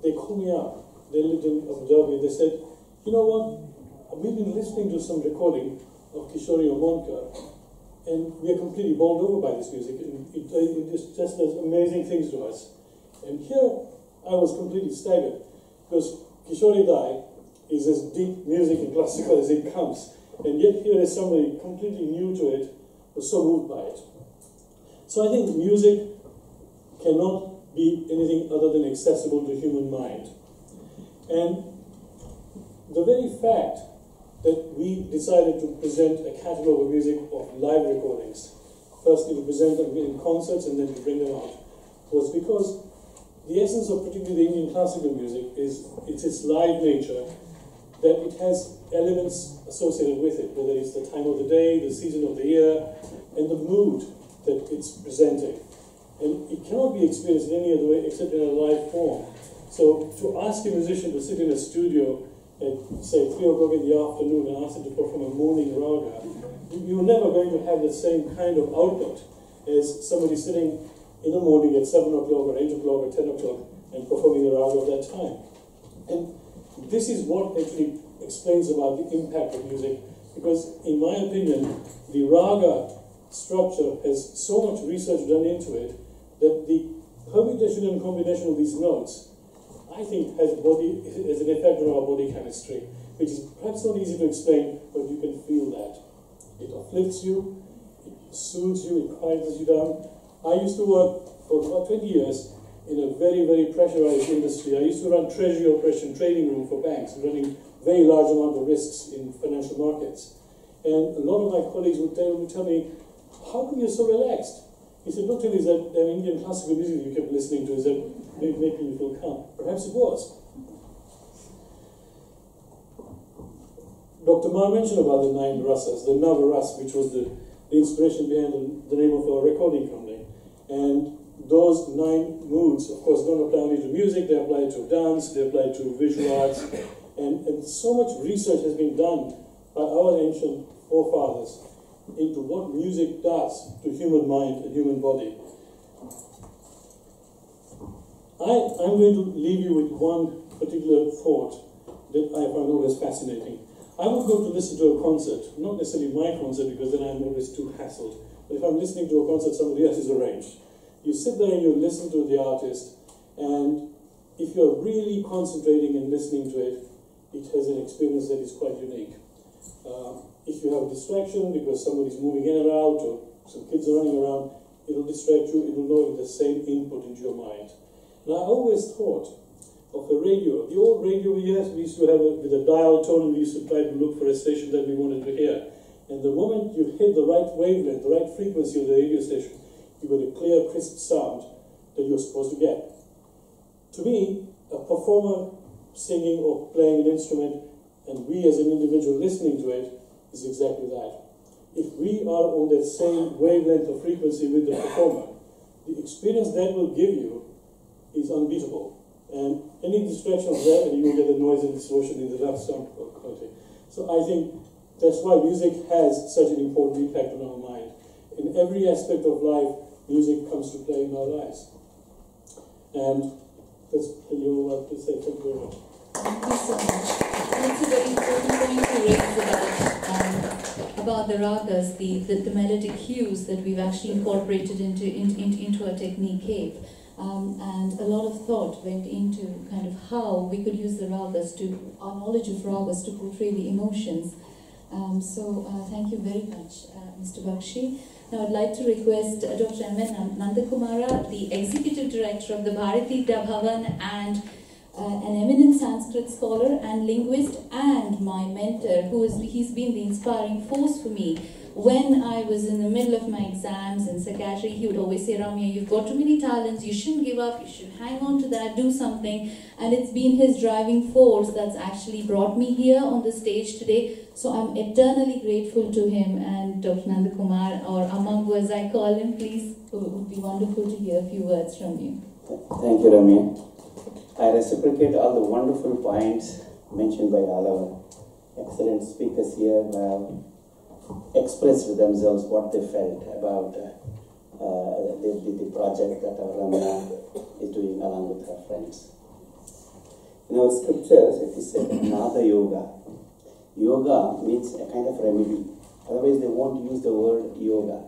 they called me up. They lived in Abu Dhabi. They said, you know what? We've been listening to some recording of Kishori Omonkar, and we are completely bowled over by this music. And it just does amazing things to us. And here, I was completely staggered, because Kishori Dai is as deep music and classical as it comes. And yet here is somebody completely new to it, was so moved by it. So I think music cannot be anything other than accessible to human mind. And the very fact that we decided to present a catalogue of music of live recordings, firstly to present them in concerts and then to bring them out, was because the essence of particularly the Indian classical music is its live nature, that it has elements associated with it, whether it's the time of the day, the season of the year, and the mood that it's presenting. And it cannot be experienced in any other way except in a live form. So to ask a musician to sit in a studio at, say, 3 o'clock in the afternoon and ask him to perform a morning raga, you're never going to have the same kind of output as somebody sitting in the morning at 7 o'clock or 8 o'clock or 10 o'clock and performing the raga of that time. And this is what actually explains about the impact of music, because in my opinion, the raga structure has so much research done into it that the permutation and combination of these notes, I think, has an effect on our body chemistry, which is perhaps not easy to explain, but you can feel that. It uplifts you, it soothes you, it quiets you down. I used to work for about 20 years in a very, very pressurized industry. I used to run treasury operation trading room for banks, running very large amount of risks in financial markets. And a lot of my colleagues would tell me, how come you're so relaxed? He said, not only is that Indian classical music you kept listening to, is that making you feel calm? Perhaps it was. Dr. Ma mentioned about the 9 rasas, the Navaras, which was the inspiration behind the name of our recording company. And those 9 moods, of course, don't apply only to music, they apply to dance, they apply to visual arts, And so much research has been done by our ancient forefathers into what music does to human mind and human body. I'm going to leave you with one particular thought that I find always fascinating. I would go to listen to a concert, not necessarily my concert because then I'm always too hassled, but if I'm listening to a concert somebody else has arranged, you sit there and you listen to the artist, and if you're really concentrating and listening to it, it has an experience that is quite unique. If you have a distraction because somebody's moving in or out or some kids are running around, it'll distract you, it will know the same input into your mind. And I always thought of a radio. The old radio we used to have with a dial tone, and we used to try to look for a station that we wanted to hear. And the moment you hit the right wavelength, the right frequency of the radio station, you got a clear, crisp sound that you're supposed to get. To me, a performer singing or playing an instrument, and we as an individual listening to it, is exactly that. If we are on that same wavelength or frequency with the performer, the experience that will give you is unbeatable. And any distraction of that, and you will get the noise and distortion in the left sound quality. So I think that's why music has such an important impact on our mind. In every aspect of life, music comes to play in our lives. And that's really all I have to say. Thank you very much. Thank you so much. That's a very important point to raise about the ragas, the melodic cues that we've actually incorporated into our technique cave. And a lot of thought went into kind of how we could use the ragas our knowledge of ragas to portray the emotions. So thank you very much, Mr. Bakshi. Now I'd like to request Dr. M.N. Nandakumara, the Executive Director of the Bharatiya Bhavan and an eminent Sanskrit scholar and linguist and my mentor, he's been the inspiring force for me. When I was in the middle of my exams in psychiatry, he would always say, Ramya, you've got too many talents, you shouldn't give up, you should hang on to that, do something. And it's been his driving force that's actually brought me here on the stage today. So I'm eternally grateful to him. And Dr. Nandakumar, or Amangu as I call him, please, it would be wonderful to hear a few words from you. Thank you, Ramya. I reciprocate all the wonderful points mentioned by all our excellent speakers here who have expressed themselves what they felt about the project that our Ramya is doing along with her friends. In our scriptures, it is said, Nada Yoga. Yoga means a kind of remedy. Otherwise, they won't use the word yoga.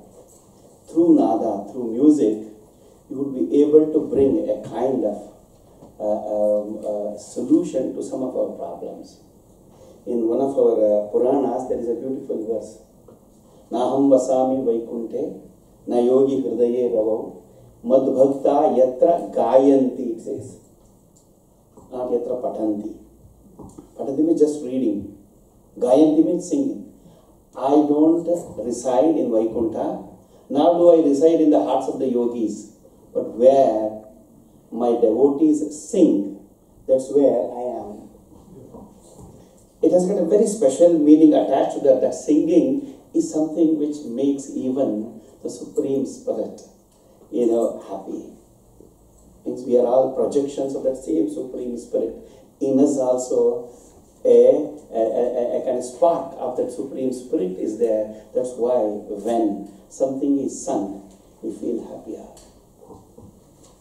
Through Nada, through music, you would be able to bring a kind of solution to some of our problems. In one of our Puranas, there is a beautiful verse. Naham vasami vaikunte, na yogi hridaye ravo, madbhakta yatra gayanti, it says. Not yatra patanti. Patanti means just reading. Gayanti means singing. I don't reside in Vaikunta, nor do I reside in the hearts of the yogis, but where my devotees sing, that's where I am. It has got a very special meaning attached to that. That singing is something which makes even the Supreme Spirit, happy. Means we are all projections of that same Supreme Spirit. In us also a kind of spark of that Supreme Spirit is there. That's why when something is sung, we feel happier.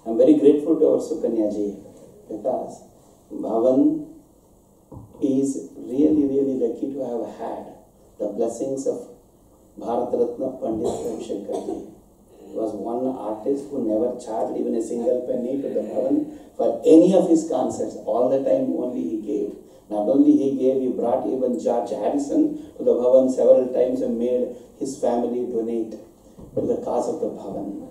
I'm very grateful to our Sukanya ji because Bhavan is really, really lucky to have had the blessings of Bharat Ratna Pandit Ramshankar ji. He was one artist who never charged even a single penny to the Bhavan for any of his concerts. All the time only he gave. Not only he gave, he brought even George Harrison to the Bhavan several times and made his family donate to the cause of the Bhavan.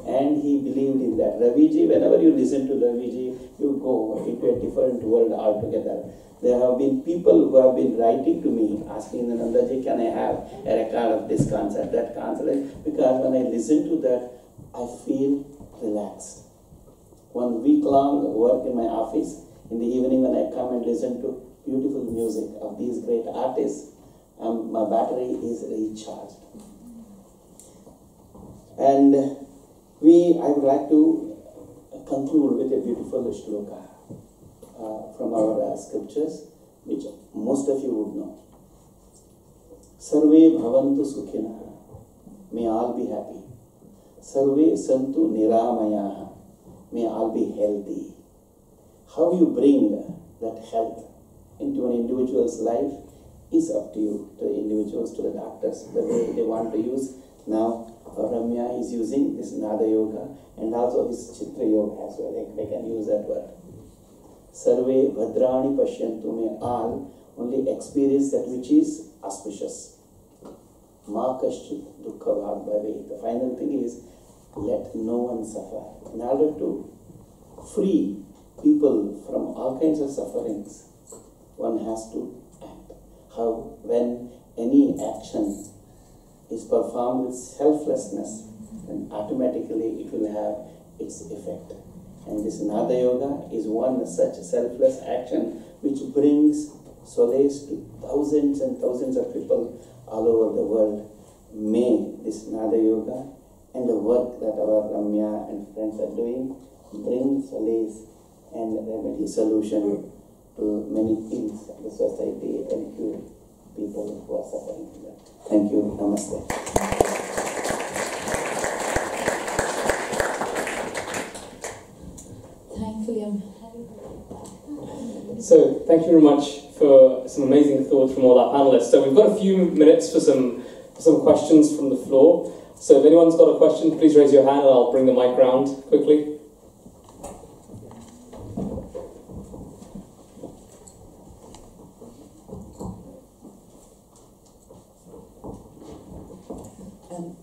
And he believed in that. Raviji, whenever you listen to Raviji, you go into a different world altogether. There have been people who have been writing to me, asking Nandaji, can I have a record of this concert, that concert? Because when I listen to that, I feel relaxed. 1 week long work in my office, in the evening when I come and listen to beautiful music of these great artists, my battery is recharged. And I would like to conclude with a beautiful shloka from our scriptures. which most of you would know. Sarve bhavantu sukhina. May all be happy. Sarve santu niramayaha. May all be healthy. How you bring that health into an individual's life is up to you, to the individuals, to the doctors, the way they want to use. Now, Ramya is using this Nada Yoga and also his Chitra Yoga as well. They can use that word. Sarve bhadrani pashyantu. May all only experience that which is auspicious. Ma kaschit dukkha bhagavate. The final thing is, let no one suffer. In order to free people from all kinds of sufferings, one has to act. How? When any action is performed with selflessness, then automatically it will have its effect. And this Nada Yoga is one such selfless action which brings solace to thousands and thousands of people all over the world. May this Nada Yoga and the work that our Ramya and friends are doing bring solace and remedy solution to many ills of the society and cure people who are suffering from that. Thank you. Namaste. Thankfully, So, thank you very much for some amazing thoughts from all our panelists. So, we've got a few minutes for some questions from the floor. So, if anyone's got a question, please raise your hand and I'll bring the mic round quickly.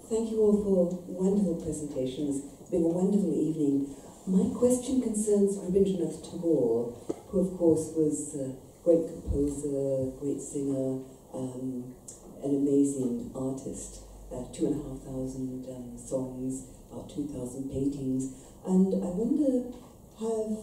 Thank you all for wonderful presentations. It's been a wonderful evening. My question concerns Rabindranath Tagore, who of course was a great composer, great singer, an amazing artist. 2,500 songs, about 2,000 paintings. And I wonder, have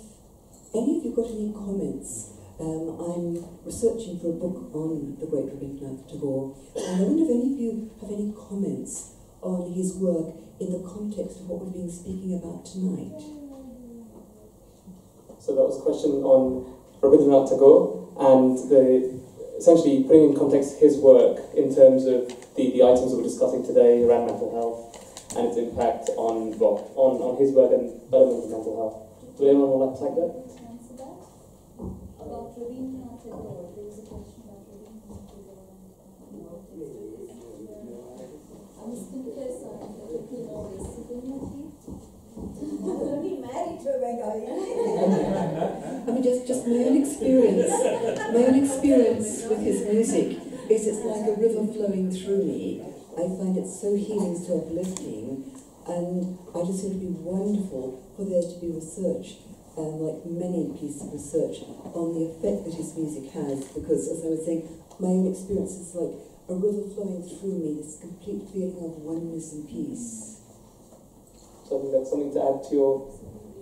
any of you got any comments? I'm researching for a book on the great Rabindranath Tagore, and I wonder if any of you have any comments on his work in the context of what we've been speaking about tonight. So that was a question on Rabindranath Tagore and essentially putting in context his work in terms of the items that we're discussing today around mental health and its impact on his work and betterment of mental health. Would anyone like to take that? Answer that? About Rabindranath Tagore, there was a question about Rabindranath Tagore. I must confess I'm a little nervous. I'm going to be married to a Bengali. I mean, just my own experience with his music is it's like a river flowing through me. I find it so healing, so uplifting, and I just think it would be wonderful for there to be research, like many pieces of research, on the effect that his music has, because as I was saying, my own experience is like a river flowing through me, this complete feeling of oneness and peace. So I think that's something to add to your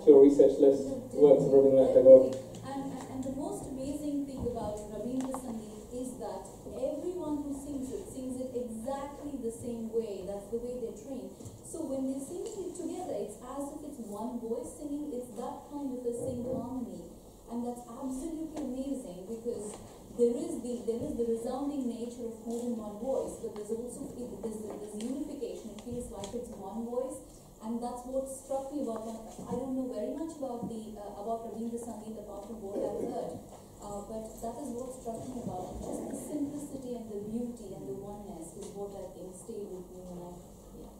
research list, works of Rabindranath Tagore. And the most amazing thing about Rabindra Sangeet is that everyone who sings it exactly the same way. That's the way they're trained. So when they're singing it together, it's as if it's one voice singing. It's that kind of a sing harmony, and that's absolutely amazing because there is the resounding nature of more than one voice, but there's also there's unification. It feels like it's one voice. And that's what struck me about him. I don't know very much about Rabindra Sangeet apart from what I've heard, but that is what struck me about him. Just the simplicity and the beauty and the oneness is what I think stayed with me when I. Yeah.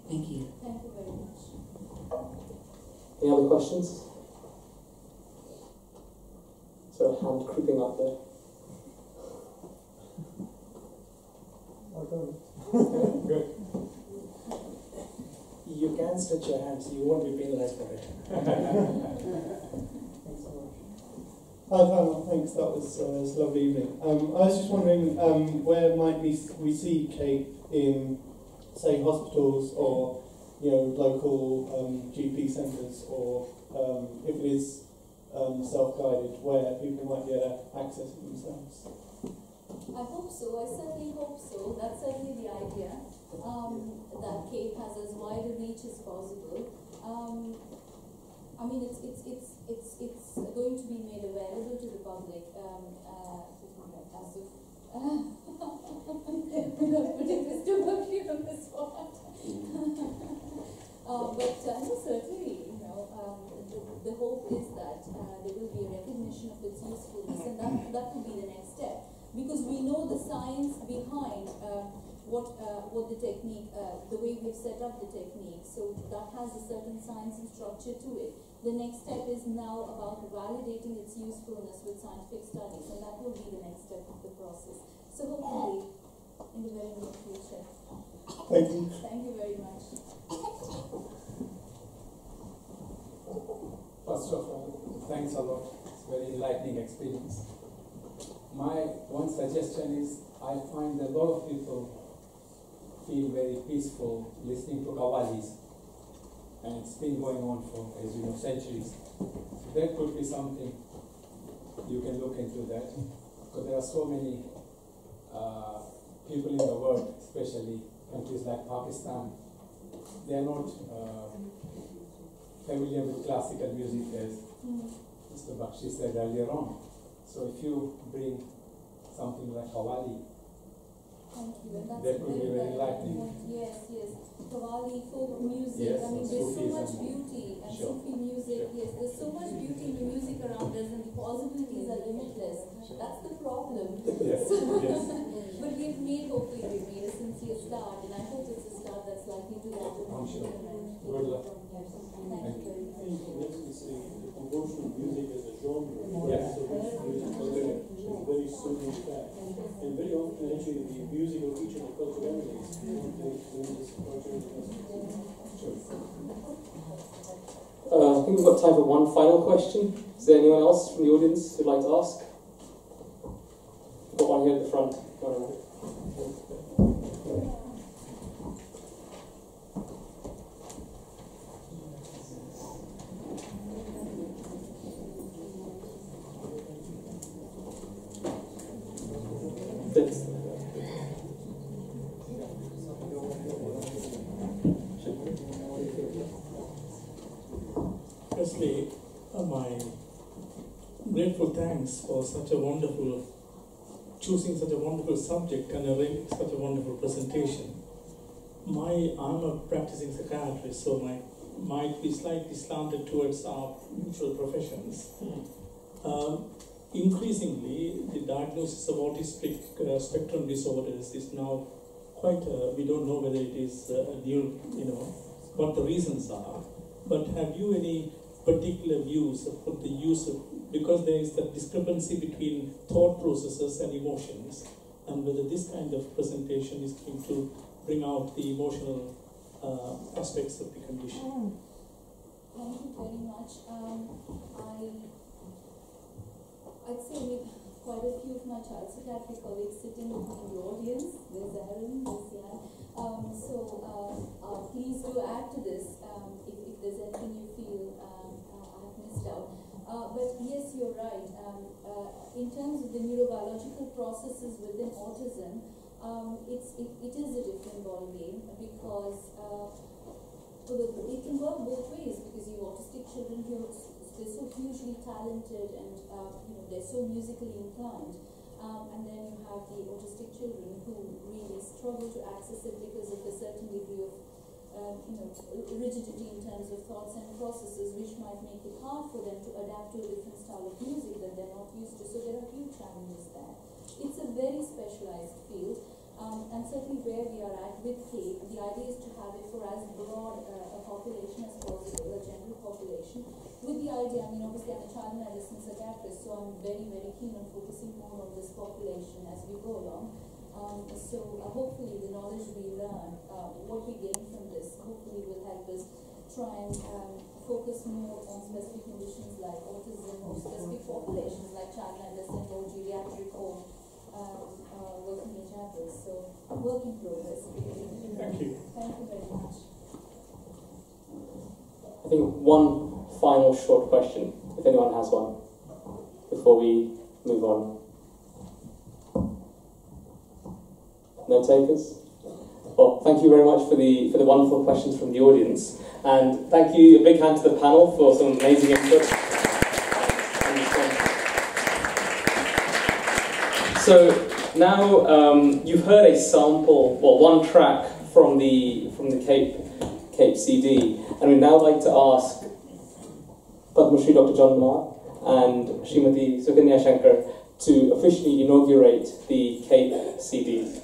Thank you. Thank you very much. Any other questions? Is there a hand creeping up there? Good. You can stretch your hands, you won't be penalized for it. Thanks so much. Hi, Pamela, thanks, that was a lovely evening. I was just wondering, where might we see Kate in, say, hospitals or, local GP centres, or if it is self-guided, where people might be able to access it themselves? I hope so. I certainly hope so. That's certainly the idea. That Kate has as wide a reach as possible. I mean, it's going to be made available to the public. as if we're putting this to work here on the spot. But no, certainly, the hope is that there will be a recognition of its usefulness, and that will be the next step, because we know the science behind what the technique, the way we've set up the technique. So that has a certain science and structure to it. The next step is now about validating its usefulness with scientific studies, and that will be the next step of the process. So hopefully, in the very near future. Thank you. Thank you very much. First of all, thanks a lot. It's a very enlightening experience. My one suggestion is I find that a lot of people feel very peaceful listening to qawwalis, and it's been going on for, as you know, centuries. So that could be something you can look into that, because there are so many people in the world, especially countries like Pakistan, they are not familiar with classical music, as Mr. Bakshi said earlier on. So if you bring something like qawwali, that could be very enlightening. Yes, yes. Qawwali, folk music. Yes, I mean, there's so Sufis much and beauty, and sure. Sufi music. Sure. Yes, there's so much beauty in the music around us, and the possibilities are limitless. That's the problem. Yes, yes. But hopefully we've made a sincere start, and I hope it's a start that's likely to go to I'm sure. Good luck. Thank you very much. Devotional music as a genre. Yes. So this music is very soothing track. And very often actually the musical teacher of culture emanates from this culture. I think we've got time for one final question. Is there anyone else from the audience who'd like to ask? We've got one here at the front. Firstly, my grateful thanks for such a wonderful, choosing such a wonderful subject and such a wonderful presentation. I'm a practicing psychiatrist, so my might be slightly slanted towards our mutual professions. Increasingly, the diagnosis of autistic spectrum disorders is now quite, we don't know whether it is what the reasons are, but have you any particular views of what the use of, because there is that discrepancy between thought processes and emotions, and whether this kind of presentation is going to bring out the emotional aspects of the condition. Thank you very much. I'd say with quite a few of my child psychiatric colleagues sitting in the audience. There's Aaron, there's Jan. Please do add to this if there's anything you feel I've missed out. But yes, you're right. In terms of the neurobiological processes within autism, it is a different ballgame because it can work both ways, because you autistic children who they're so hugely talented and they're so musically inclined, and then you have the autistic children who really struggle to access it because of a certain degree of rigidity in terms of thoughts and processes, which might make it hard for them to adapt to a different style of music that they're not used to. So there are huge challenges there. It's a very specialized field, and certainly where we are at with CAPE, the idea is to have it for as broad a population as possible, a general population, with the idea, obviously I'm a child and adolescent psychiatrist, so I'm very, very keen on focusing more on this population as we go along. Hopefully the knowledge we learn, what we gain from this, hopefully will help us try and focus more on specific conditions like autism, or specific populations like child and adolescent, or geriatric, or working age adults. So work in progress. Thank you. Thank you very much. I think one final short question, if anyone has one, before we move on. No takers? Well, thank you very much for the wonderful questions from the audience, and thank you, a big hand to the panel for some amazing input. So now you've heard a sample, well, one track from the Cape CD, and we'd now like to ask Padma Shri Dr. John Ma and Srimati Sukanya Shankar to officially inaugurate the Cape CDs.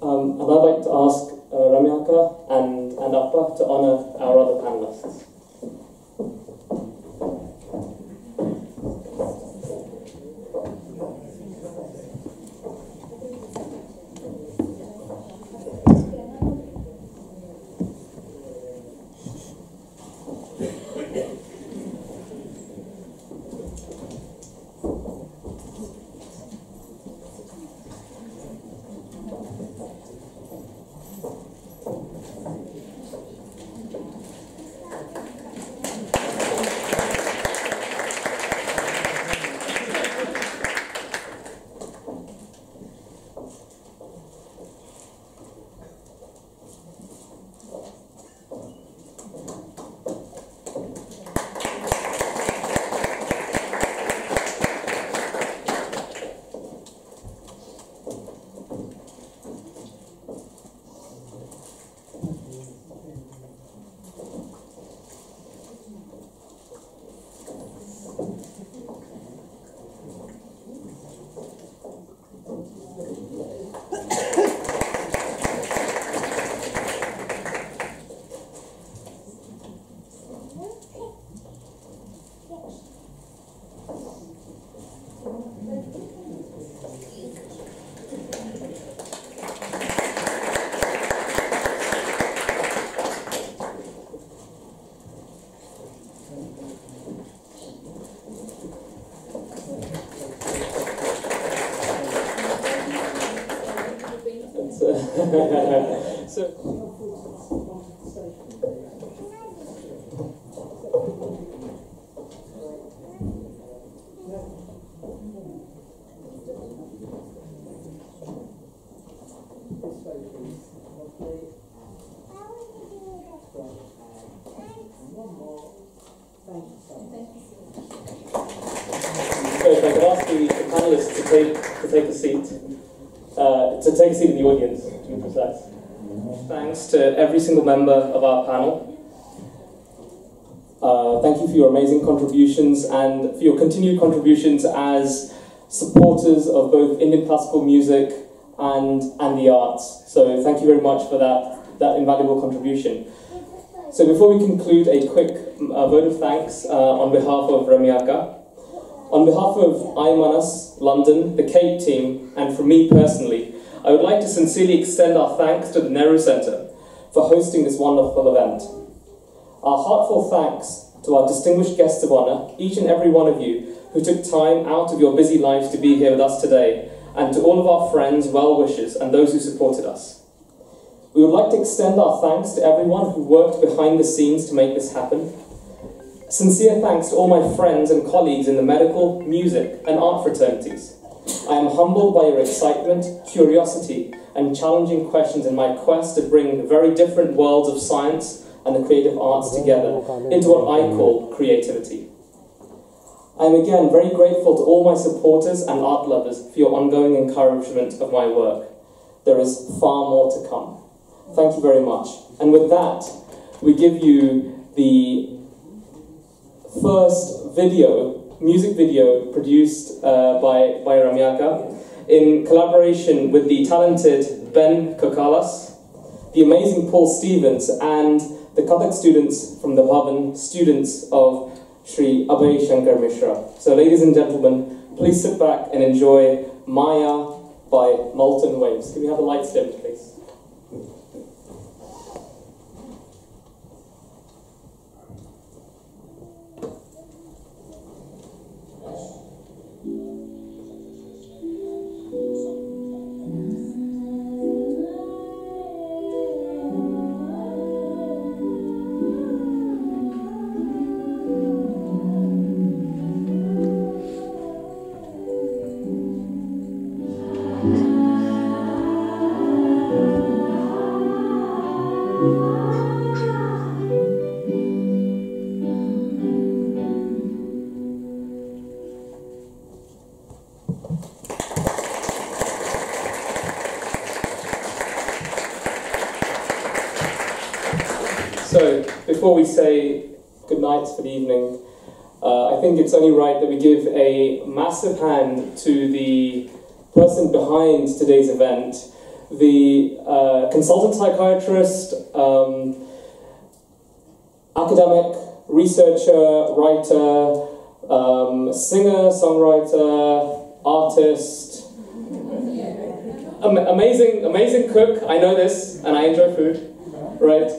And I'd like to ask Ramya and Appa to honour our other panellists. So if I could ask the panelists to take a seat, in the audience, to be precise. Thanks to every single member of our panel. Thank you for your amazing contributions and for your continued contributions as supporters of both Indian classical music and the arts. So thank you very much for that invaluable contribution. So before we conclude, a quick vote of thanks on behalf of Ramya. On behalf of IMANUS, London, the Cape team, and from me personally, I would like to sincerely extend our thanks to the Nehru Centre for hosting this wonderful event. Our heartfelt thanks to our distinguished guests of honour, each and every one of you who took time out of your busy lives to be here with us today, and to all of our friends, well-wishers, and those who supported us. We would like to extend our thanks to everyone who worked behind the scenes to make this happen. Sincere thanks to all my friends and colleagues in the medical, music, and art fraternities. I am humbled by your excitement, curiosity, and challenging questions in my quest to bring the very different worlds of science and the creative arts together into what I call creativity. I am again very grateful to all my supporters and art lovers for your ongoing encouragement of my work. There is far more to come. Thank you very much. And with that, we give you the first music video produced by Ramya in collaboration with the talented Ben Kokalas, the amazing Paul Stevens, and the Kathak students from the Bhavan, students of Sri Abhay Shankar Mishra. So ladies and gentlemen, please sit back and enjoy Maya by Molten Waves. Can we have the lights dimmed, please? So, before we say goodnight for the evening, I think it's only right that we give a massive hand to the person behind today's event, the consultant psychiatrist, academic, researcher, writer, singer, songwriter, artist, amazing cook. I know this, and I enjoy food, right?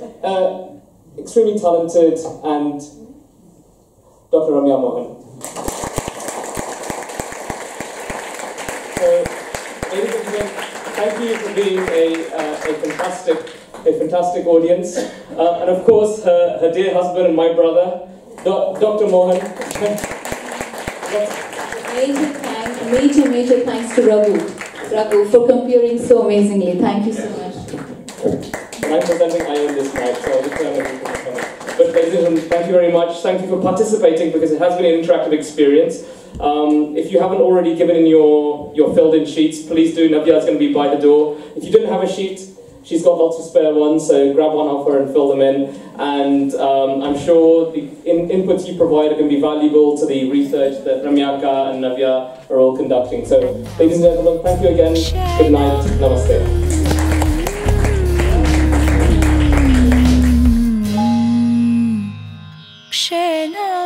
Extremely talented, and Dr. Ramya Mohan. So, ladies and gentlemen, thank you for being a fantastic audience, and of course her dear husband and my brother, Dr. Mohan. Major thanks to Raghu for comparing so amazingly. Thank you so much. I'm presenting I own this night, so I'll return everything for coming. But ladies and gentlemen, thank you very much. Thank you for participating, because it has been an interactive experience. If you haven't already given in your filled-in sheets, please do. Navya is going to be by the door. If you didn't have a sheet, she's got lots of spare ones, so grab one off her and fill them in. And I'm sure the inputs you provide are going to be valuable to the research that Ramyaka and Navya are all conducting. So, ladies and gentlemen, thank you again. Good night. Namaste. Shena